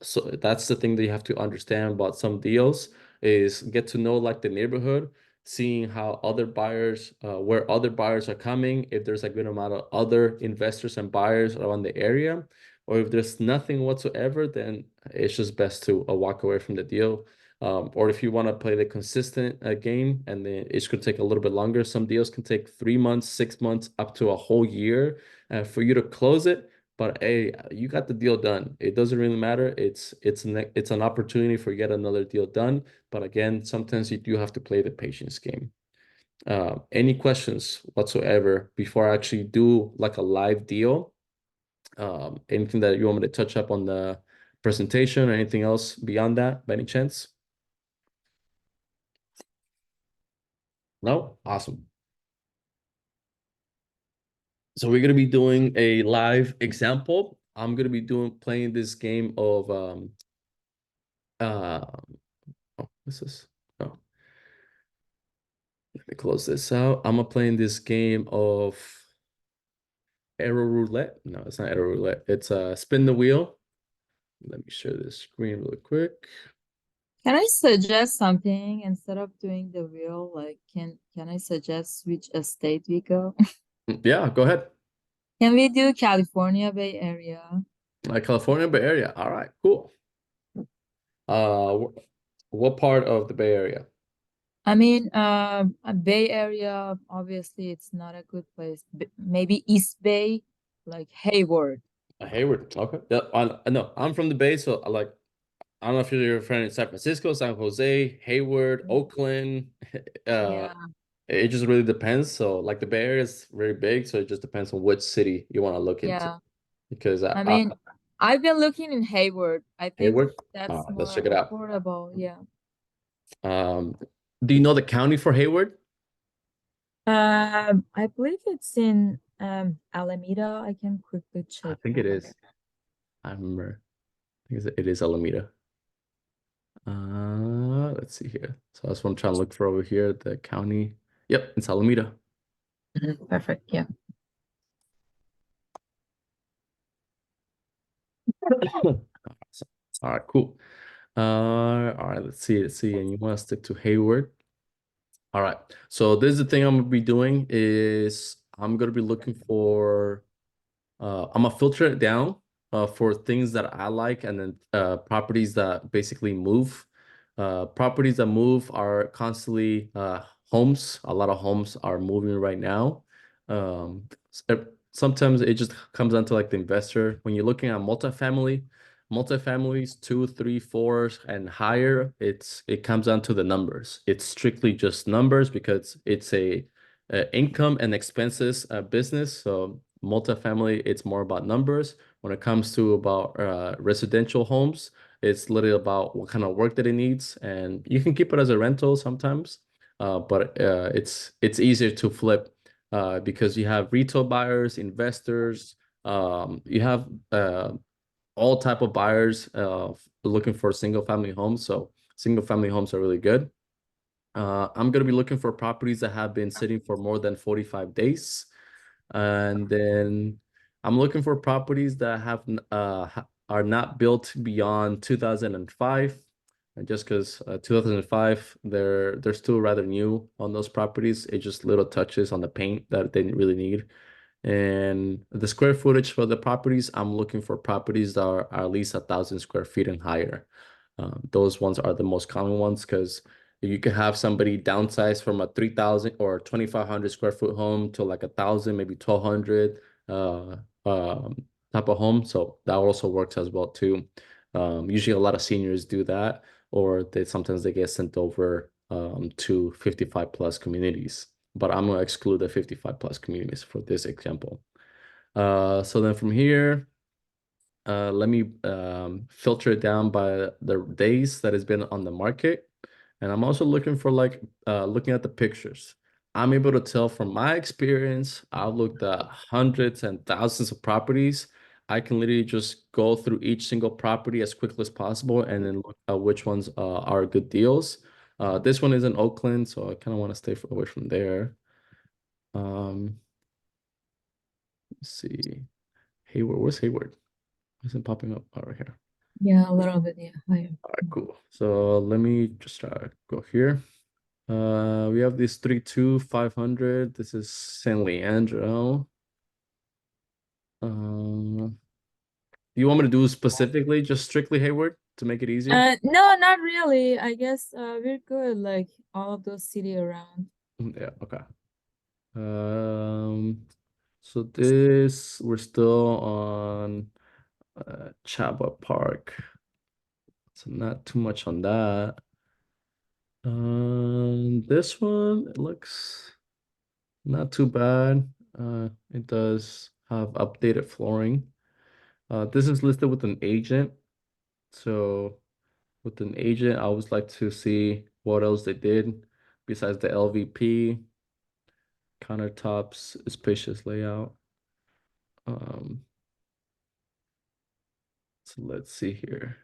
so that's the thing that you have to understand about some deals, is get to know like the neighborhood. seeing how other buyers, where other buyers are coming, if there's a good amount of other investors and buyers around the area, or if there's nothing whatsoever, then it's just best to walk away from the deal. Or if you want to play the consistent game, and then it's going to take a little bit longer. Some deals can take 3 months, 6 months, up to a whole year for you to close it. But hey, you got the deal done. It doesn't really matter. It's an opportunity for yet another deal done. But again, sometimes you do have to play the patience game. Any questions whatsoever before I actually do like a live deal? Anything that you want me to touch up on the presentation or anything else beyond that by any chance? No? Awesome. So we're gonna be doing a live example. I'm gonna be playing this game of uh oh, what's this? Oh, let me close this out. I'm gonna play in this game of arrow roulette. No, it's not arrow roulette. It's spin the wheel. Let me share this screen really quick. Can I suggest something instead of doing the wheel? Like, can I suggest which state we go? Yeah, go ahead. Can we do California Bay Area? California Bay Area. All right, cool. What part of the Bay Area? I mean, a Bay Area, obviously, it's not a good place. Maybe East Bay, like Hayward. Hayward. Okay. Yeah, I know. I'm from the Bay, so I don't know if you're referring to San Francisco, San Jose, Hayward, Oakland. Uh, Yeah, it just really depends. So like the Bay Area is very big, so it just depends on which city you want to look into. yeah. Because I mean, I've been looking in Hayward. I think Hayward. that's Let's more check it out. affordable. Yeah. Um, do you know the county for Hayward? I believe it's in Alameda. I can quickly I check. think it Hold on. is. I remember. I think it is Alameda. Let's see here. So that's what I'm trying to look for over here. The county. Yep, it's Alameda. Perfect. Yeah. Awesome. All right, cool. All right, let's see. Let's see. And you want to stick to Hayward. All right. So this is the thing I'm gonna be doing is I'm gonna be looking for I'm gonna filter it down for things that I like and then properties that basically move. Properties that move are constantly homes. A lot of homes are moving right now. Sometimes it just comes down to like the investor. When you're looking at multifamilies, two, three, fours, and higher, it comes down to the numbers. It's strictly just numbers because it's a income and expenses business. So multifamily, it's more about numbers. When it comes to about residential homes, it's literally about what kind of work that it needs, and you can keep it as a rental sometimes, but it's easier to flip because you have retail buyers, investors, you have all type of buyers looking for single family homes. So single family homes are really good. I'm going to be looking for properties that have been sitting for more than 45 days. And then I'm looking for properties that are not built beyond 2005. And just because 2005, they're still rather new on those properties. It's just little touches on the paint that they really need. And the square footage for the properties, I'm looking for properties that are at least 1,000 square feet and higher. Those ones are the most common ones because you could have somebody downsize from a 3,000 or 2,500 square foot home to like 1,000, maybe 1,200 uh, type of home. So that also works as well too. Usually a lot of seniors do that, or sometimes they get sent over to 55 plus communities. But I'm gonna exclude the 55 plus communities for this example. So then from here, let me filter it down by the days that it's been on the market. And I'm also looking for like looking at the pictures. I'm able to tell from my experience, I've looked at hundreds and thousands of properties. I can literally just go through each single property as quickly as possible and then look at which ones are good deals. This one is in Oakland, so I kind of want to stay away from there. Um, let's see. Hayward, where's Hayward? Isn't popping up right here. Yeah, a little bit. Yeah. Higher. All right, cool. So let me just go here. We have this 32500. This is San Leandro. Do you want me to do specifically just strictly Hayward to make it easier? No, not really. I guess we're good, like all of those city around. Yeah, okay. Um, so this we're still on Chabot Park. So not too much on that. This one it looks not too bad. It does have updated flooring. This is listed with an agent. So with an agent, I always like to see what else they did besides the LVP, countertops, spacious layout. Um, so let's see here.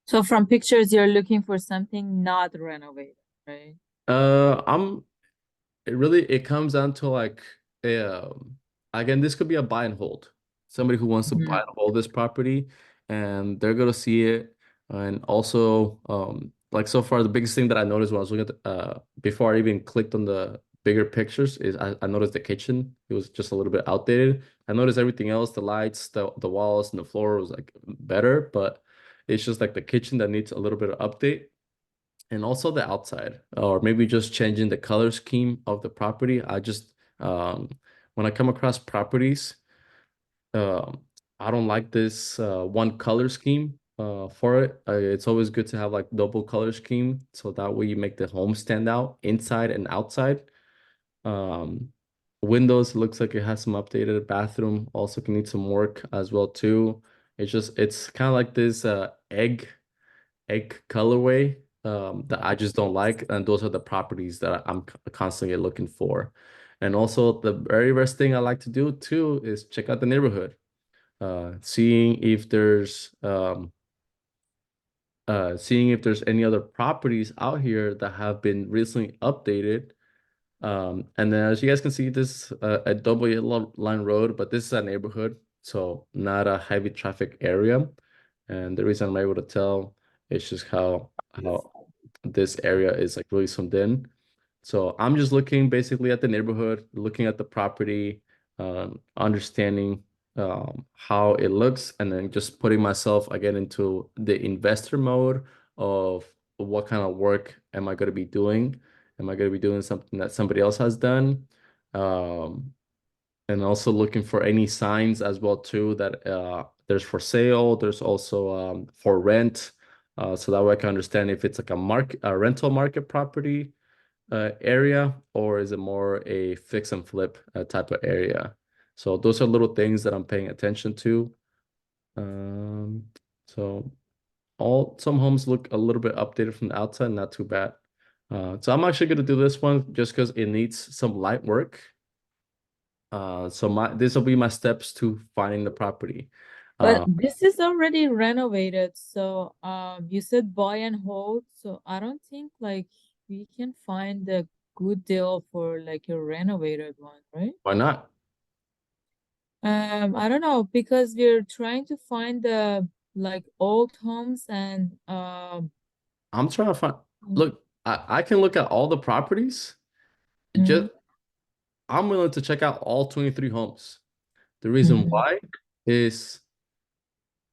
So from pictures, you're looking for something not renovated, right? I'm it comes down to like again, this could be a buy and hold. Somebody who wants to buy Mhm. and hold this property and they're gonna see it. And also, like so far, the biggest thing that I noticed when I was looking at before I even clicked on the bigger pictures is I noticed the kitchen. It was just a little bit outdated. I noticed everything else, the lights, the walls, and the floor was like better, but it's just like the kitchen that needs a little bit of update. And also the outside, or maybe just changing the color scheme of the property. Um, when I come across properties, um, I don't like this one color scheme for it. It's always good to have like double color scheme, so that way you make the home stand out inside and outside. Um, Windows looks like it has some updated. Bathroom also can need some work as well too. It's kind of like this egg colorway that I just don't like, and those are the properties that I'm constantly looking for. And also, the very first thing I like to do too is check out the neighborhood, seeing if there's any other properties out here that have been recently updated. And then as you guys can see, this a double yellow line road, but this is a neighborhood, so not a heavy traffic area. And the reason I'm able to tell is just how this area is like really zoomed in. So I'm just looking basically at the neighborhood, looking at the property, understanding how it looks, and then just putting myself again into the investor mode of what kind of work am I going to be doing? Am I going to be doing something that somebody else has done? Um, and also looking for any signs as well too that there's for sale. There's also for rent, so that way I can understand if it's like a rental market property area, or is it more a fix and flip type of area? So those are little things that I'm paying attention to. Um, so all some homes look a little bit updated from the outside, not too bad. So I'm actually gonna do this one just because it needs some light work. So this will be my steps to finding the property. But Uh, this is already renovated, so you said buy and hold, so I don't think like we can find a good deal for like a renovated one, right? why not? I don't know because we're trying to find the like old homes and I'm trying to find. Look, I can look at all the properties. mm, Just I'm willing to check out all 23 homes. The reason mhm, why is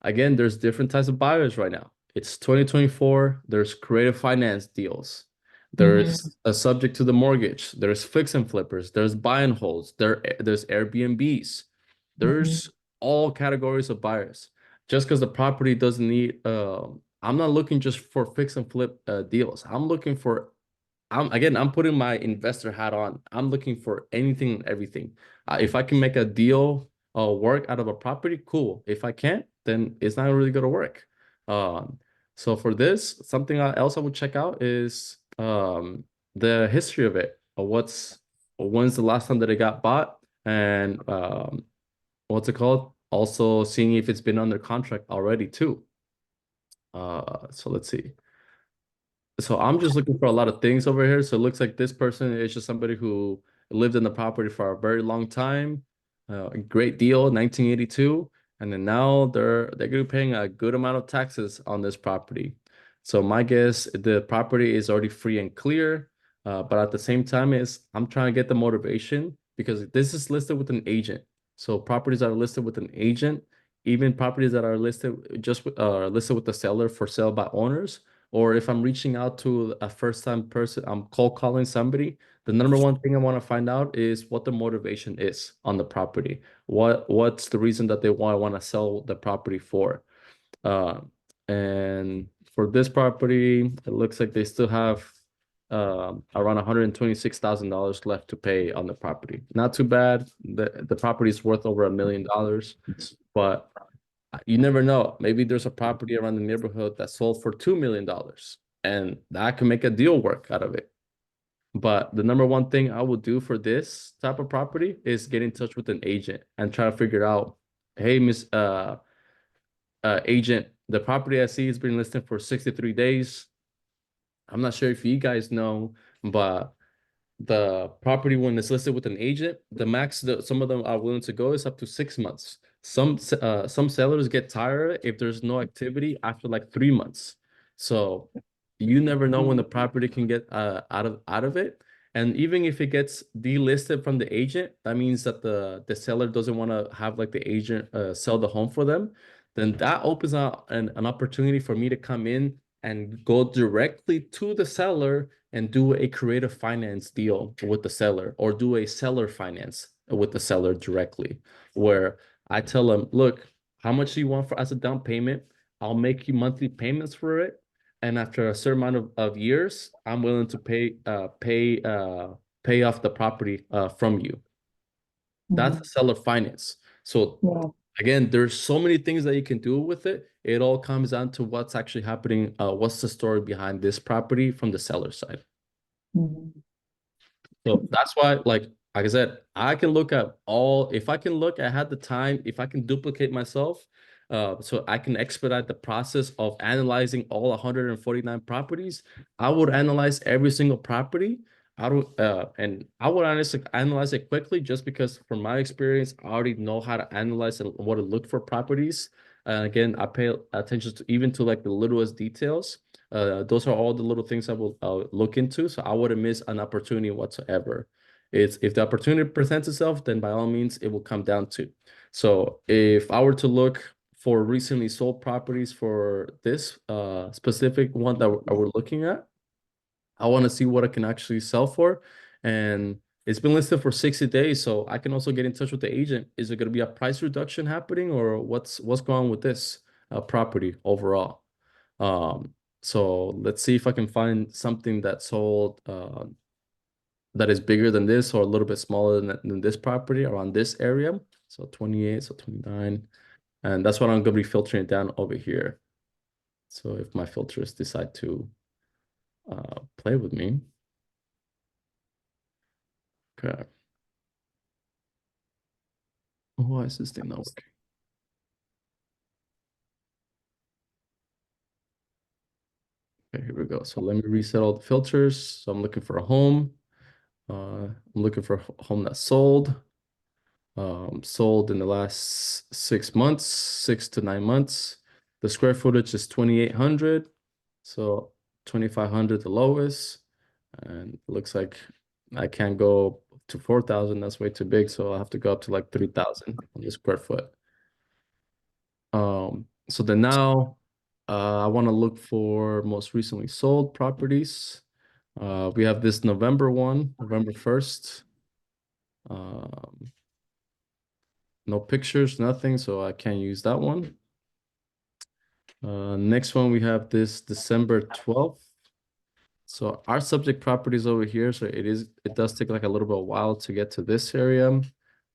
again, there's different types of buyers right now. It's 2024. There's creative finance deals. mhm, There's a subject to the mortgage. There's fix and flippers. There's buy and holds. There's Airbnbs. mhm. There's all categories of buyers. Just because the property doesn't need, I'm not looking just for fix and flip deals. I'm putting my investor hat on. I'm looking for anything and everything. If I can make a deal work out of a property, cool. If I can't, then it's not really gonna work. Um, so for this, something else I would check out is the history of it. When's the last time that it got bought, and what's it called? Also seeing if it's been under contract already too. So let's see. So I'm just looking for a lot of things over here. So it looks like this person is just somebody who lived in the property for a very long time. A great deal, 1982. And then now they're gonna be paying a good amount of taxes on this property. So my guess, the property is already free and clear. But at the same time, I'm trying to get the motivation because this is listed with an agent. So properties that are listed with an agent, even properties that are listed with the seller for sale by owners, or if I'm reaching out to a first-time person, I'm cold calling somebody, the number one thing I want to find out is what the motivation is on the property. What's the reason that they want to sell the property for? Uh, and for this property, it looks like they still have around $126,000 left to pay on the property. Not too bad. The property is worth over $1 million, but you never know. Maybe there's a property around the neighborhood that sold for $2 million, and that can make a deal work out of it. But the number one thing I would do for this type of property is get in touch with an agent and try to figure out, hey, Miss agent, the property I see has been listed for 63 days. I'm not sure if you guys know, but the property when it's listed with an agent, the max that some of them are willing to go is up to 6 months. Some sellers get tired if there's no activity after like 3 months. So you never know when the property can get out of it. And even if it gets delisted from the agent, that means that the seller doesn't want to have like the agent sell the home for them. Then that opens up an opportunity for me to come in and go directly to the seller and do a creative finance deal with the seller, or do a seller finance with the seller directly, where I tell them, look, how much do you want for as a down payment? I'll make you monthly payments for it. And after a certain amount of years, I'm willing to pay off the property from you. That's Mhm. seller finance. So Yeah. again, there's so many things that you can do with it. It all comes down to what's actually happening. What's the story behind this property from the seller side? Mhm. So that's why, like I said, I can look at all, if I can look, I had the time, if I can duplicate myself, so I can expedite the process of analyzing all 149 properties. I would analyze every single property. And I would honestly analyze it quickly just because from my experience, I already know how to analyze and what to look for properties. Again, I pay attention to even to like the littlest details. Those are all the little things I will look into, so I wouldn't miss an opportunity whatsoever. It's if the opportunity presents itself, then by all means it will come down to. So if I were to look for recently sold properties for this specific one that we're looking at, I want to see what I can actually sell for. And it's been listed for 60 days, so I can also get in touch with the agent. Is it going to be a price reduction happening, or what's going on with this property overall? Um, so let's see if I can find something that sold that is bigger than this or a little bit smaller than this property around this area. So 28, so 29. And that's what I'm going to be filtering it down over here. So if my filters decide to play with me. Okay. Why is this thing not working? Okay, here we go. So let me reset all the filters. So I'm looking for a home. I'm looking for a home that's sold. Sold in the last 6 months, 6 to 9 months. The square footage is 2,800. So 2,500 the lowest. And it looks like I can't go to 4,000. That's way too big. So I'll have to go up to like 3,000 on the square foot. So then now I want to look for most recently sold properties. We have this November one, November 1st. No pictures, nothing, so I can't use that one. Next one, we have this December 12th. So our subject property is over here, so it does take like a little bit of while to get to this area,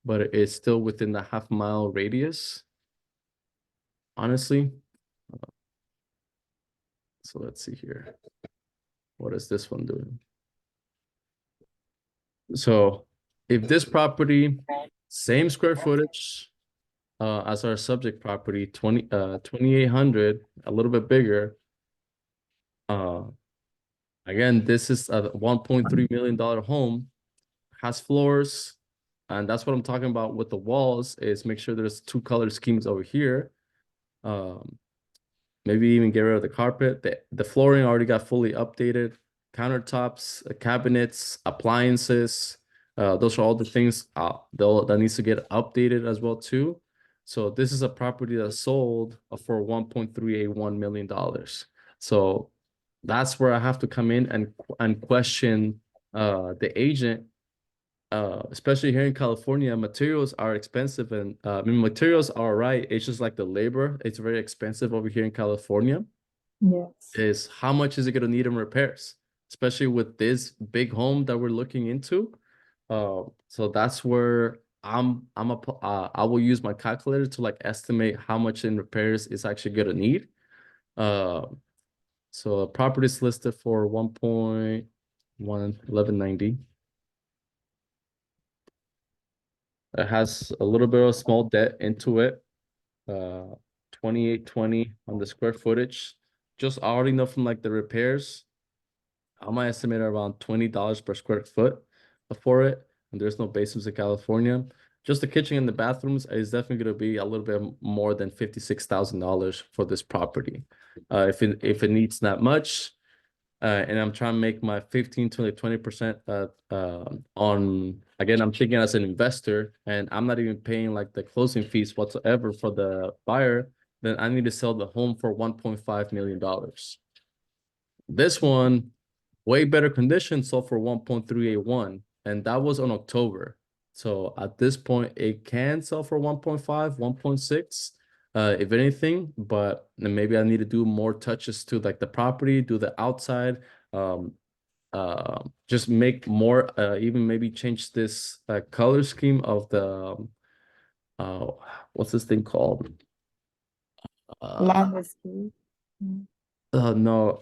but it's still within the half-mile radius, honestly. So let's see here. What is this one doing? So if this property, same square footage as our subject property, 2,800, a little bit bigger. Again, this is a $1.3 million home, has floors, and that's what I'm talking about with the walls, is make sure there's two color schemes over here. Maybe even get rid of the carpet. The flooring already got fully updated. countertops, cabinets, appliances. Those are all the things that needs to get updated as well too. So this is a property that sold for $1.381 million. So that's where I have to come in and question the agent. Especially here in California, materials are expensive, and I mean materials are right. It's just like the labor; it's very expensive over here in California. Yes. Is how much is it going to need in repairs, especially with this big home that we're looking into. So that's where I will use my calculator to like estimate how much in repairs is actually going to need. Uh, so a property is listed for 1.1190. It has a little bit of small debt into it. 2820 on the square footage. Just already know from like the repairs, I might estimate around $20 per square foot for it. And there's no basements in California. Just the kitchen and the bathrooms is definitely going to be a little bit more than $56,000 for this property. If it needs that much, and I'm trying to make my 15 to 20% on, again, I'm thinking as an investor, and I'm not even paying like the closing fees whatsoever for the buyer, then I need to sell the home for $1.5 million. This one, way better condition, sold for 1.381, and that was on October. So at this point, it can sell for 1.5, 1.6, if anything, but then maybe I need to do more touches to like the property, do the outside, um, just make more, even maybe change this color scheme of the, uh, what's this thing called? Landscape. Mm. No,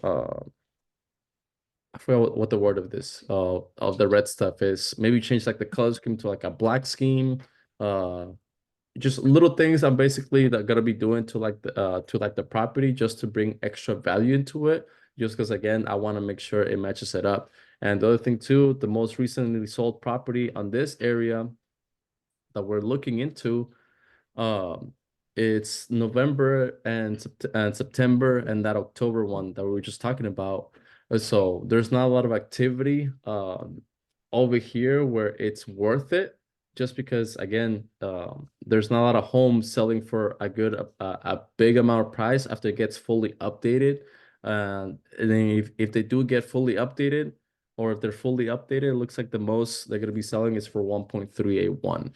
I forgot what the word of this of the red stuff is. Maybe change like the color scheme to like a black scheme. Uh, just little things I'm basically that gonna be doing to like the property just to bring extra value into it. Just because again, I want to make sure it matches it up. And the other thing too, the most recently sold property on this area that we're looking into, um, it's November and September and that October one that we were just talking about. So there's not a lot of activity over here where it's worth it, just because again, there's not a lot of homes selling for a big amount of price after it gets fully updated. And then if they do get fully updated, or if they're fully updated, it looks like the most they're gonna be selling is for 1.381.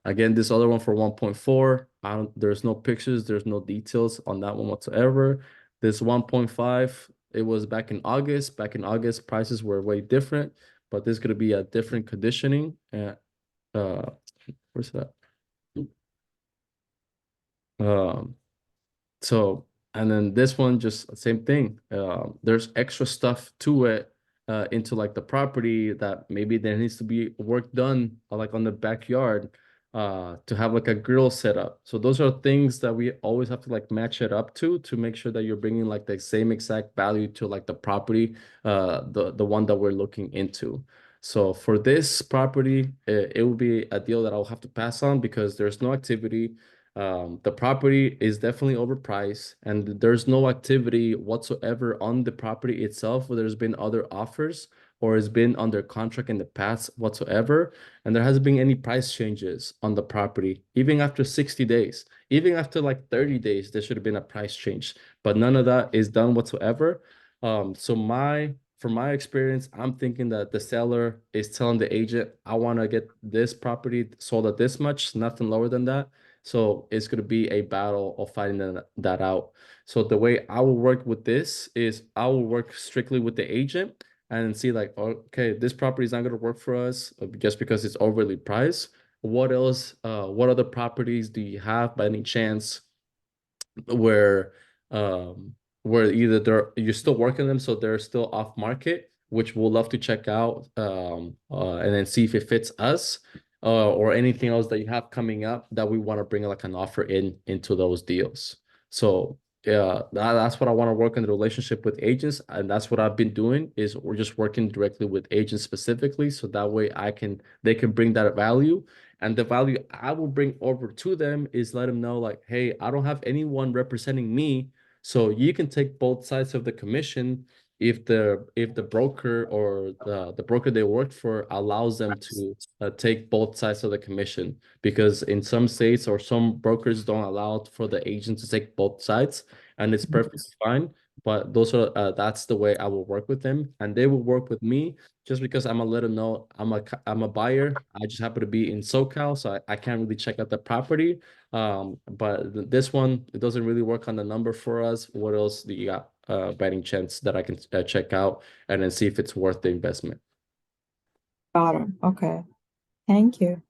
Again, this other one for 1.4, there's no pictures, there's no details on that one whatsoever. This 1.5, it was back in August. Back in August, prices were way different, but this is gonna be a different conditioning. Uh, where's that? Um, So, and then this one, just same thing. There's extra stuff to it, into like the property that maybe there needs to be work done, like on the backyard, to have like a grill set up. So those are things that we always have to like match it up to make sure that you're bringing like the same exact value to like the property, the one that we're looking into. So for this property, it will be a deal that I'll have to pass on because there's no activity. The property is definitely overpriced, and there's no activity whatsoever on the property itself where there's been other offers or has been under contract in the past whatsoever. And there hasn't been any price changes on the property, even after 60 days, even after like 30 days, there should have been a price change, but none of that is done whatsoever. From my experience, I'm thinking that the seller is telling the agent, I want to get this property sold at this much, nothing lower than that. So it's going to be a battle of finding that out. So the way I will work with this is I will work strictly with the agent and see like, okay, this property is not going to work for us just because it's overly priced. What else? What other properties do you have by any chance where um either you're still working them so they're still off market, which we'll love to check out, and then see if it fits us, or anything else that you have coming up that we want to bring like an offer into those deals. So yeah, that's what I want to work on, the relationship with agents, and that's what I've been doing is we're just working directly with agents specifically, so that way they can bring that value. And the value I will bring over to them is let them know like, hey, I don't have anyone representing me. So you can take both sides of the commission. if the broker or the broker they work for allows them to take both sides of the commission, because in some states or some brokers don't allow for the agent to take both sides, and it's perfectly fine. But those are that's the way I will work with them, and they will work with me just because I'm a little know I'm a buyer. I just happen to be in SoCal, so I can't really check out the property. But this one, it doesn't really work on the number for us. What else do you got? Betting chance that I can check out and then see if it's worth the investment. Got it. Okay. Thank you.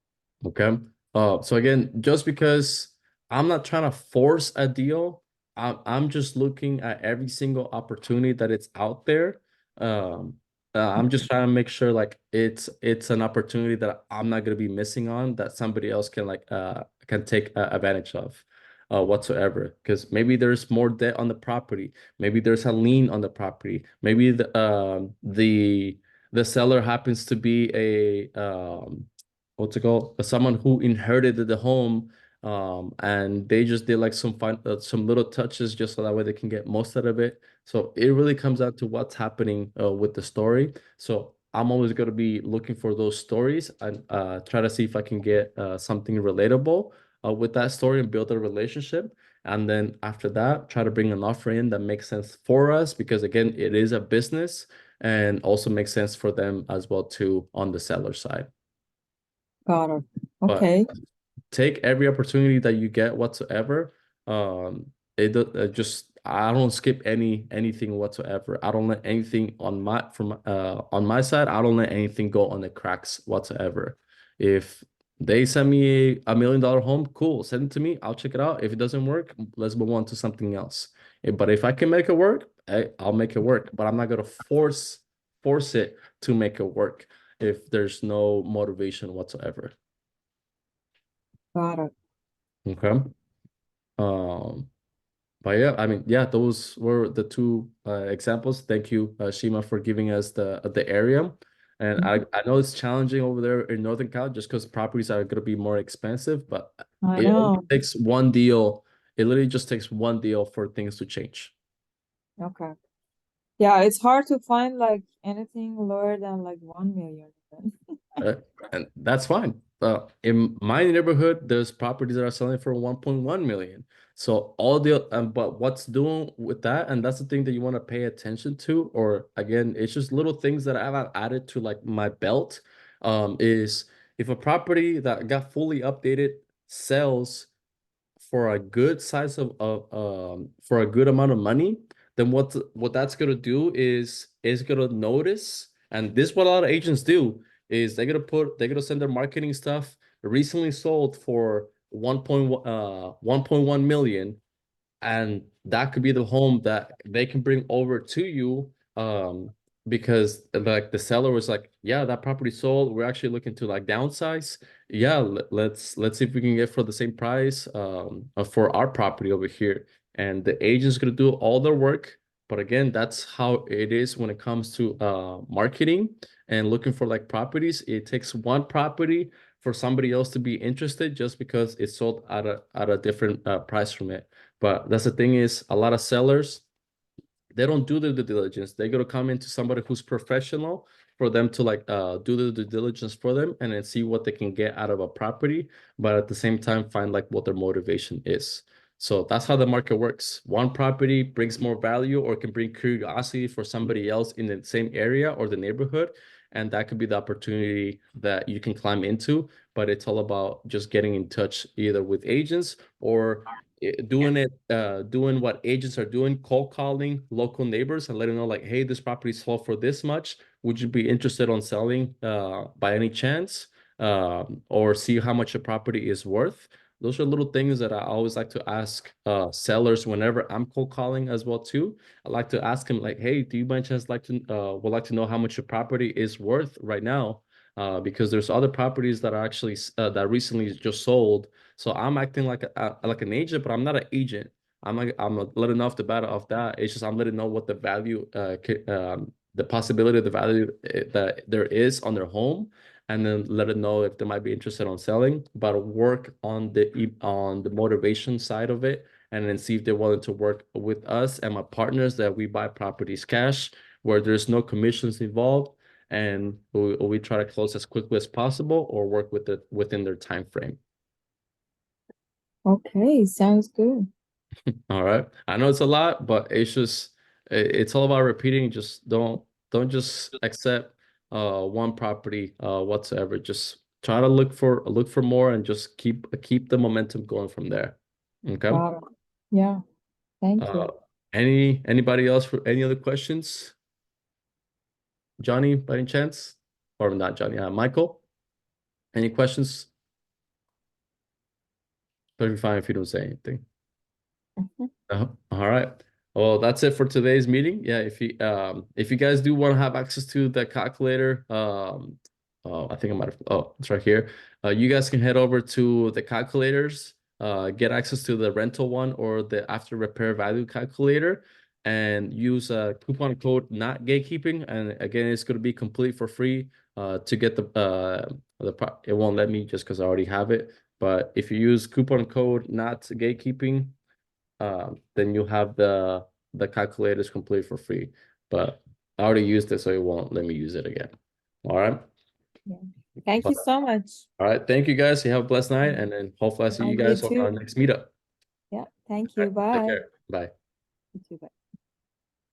Okay. So again, just because I'm not trying to force a deal, I'm just looking at every single opportunity that it's out there. Um, I'm just trying to make sure like it's an opportunity that I'm not gonna be missing on, that somebody else can like can take advantage of whatsoever. Because maybe there's more debt on the property, maybe there's a lien on the property, maybe the seller happens to be a what's it called? Someone who inherited the home, and they just did like some little touches just so that way they can get most out of it. So it really comes out to what's happening with the story. So I'm always going to be looking for those stories and try to see if I can get something relatable with that story and build a relationship. And then after that, try to bring an offer in that makes sense for us, because again, it is a business and also makes sense for them as well too on the seller side. Got it. But Okay. take every opportunity that you get whatsoever. Just I don't skip anything whatsoever. I don't let anything on my side. I don't let anything go on the cracks whatsoever. If they send me a $1 million home, cool, send it to me. I'll check it out. If it doesn't work, let's move on to something else. But if I can make it work, I'll make it work. But I'm not gonna force it to make it work if there's no motivation whatsoever. Got it. Okay. Um, but yeah, I mean, yeah, those were the two examples. Thank you, Shima, for giving us the area. And I know it's challenging over there in Northern Cal just because properties are going to be more expensive, but I it only know. takes one deal. It literally just takes one deal for things to change. Okay. Yeah, it's hard to find like anything lower than like 1 million. Uh, and that's fine. In my neighborhood, there's properties that are selling for 1.1 million. So all the but what's doing with that, and that's the thing that you want to pay attention to, or again, it's just little things that I've added to like my belt. Is if a property that got fully updated sells for a good size of for a good amount of money, then what that's gonna do is gonna notice, and this is what a lot of agents do, is they're gonna send their marketing stuff recently sold for 1.1 million, and that could be the home that they can bring over to you, because like the seller was like, yeah, that property sold, we're actually looking to like downsize. Yeah, let's see if we can get for the same price for our property over here, and the agent's gonna do all their work. But again, that's how it is when it comes to marketing and looking for like properties. It takes one property for somebody else to be interested just because it's sold at a different price from it. But that's the thing, is a lot of sellers, they don't do the due diligence. They're gonna come into somebody who's professional for them to like do the due diligence for them and then see what they can get out of a property, but at the same time find like what their motivation is. So that's how the market works. One property brings more value or can bring curiosity for somebody else in the same area or the neighborhood. And that could be the opportunity that you can climb into. But it's all about just getting in touch either with agents or doing what agents are doing, cold calling local neighbors and letting them know like, hey, this property sold for this much, would you be interested on selling by any chance, or see how much a property is worth. Those are little things that I always like to ask sellers whenever I'm cold calling as well too. I like to ask them like, hey, do you by chance would like to know how much your property is worth right now, because there's other properties that are actually that recently just sold. So I'm acting like an agent, but I'm not an agent. I'm letting off the bat of that. It's just I'm letting know what the value, the possibility of the value that there is on their home, and then let it know if they might be interested on selling. But work on the motivation side of it, and then see if they're willing to work with us and my partners that we buy properties cash where there's no commissions involved, and we try to close as quickly as possible or work with it within their time frame. Okay, sounds good. All right. I know it's a lot, but it's all about repeating. Just don't just accept one property whatsoever. Just try to look for more and just keep the momentum going from there. Okay. Got it. Yeah, thank Uh you. anybody else for any other questions? Johnny, by any chance? Or not Johnny, Michael? Any questions? Perfectly fine if you don't say anything. Mhm. All right. Well, that's it for today's meeting. Yeah, if you guys do want to have access to the calculator, I think I might have, oh, it's right here. You guys can head over to the calculators, get access to the rental one or the after repair value calculator, and use a coupon code not gatekeeping. And again, it's going to be complete for free. To get it won't let me just because I already have it. But if you use coupon code not gatekeeping, then you have the calculators complete for free. But I already used it, so it won't let me use it again. All right. Yeah. Thank But, you so much. all right. Thank you guys. You have a blessed night, and then hopefully I see you You guys on our too. next meetup. Yeah, thank All you. right. Take Bye. care. Bye. You too. Bye.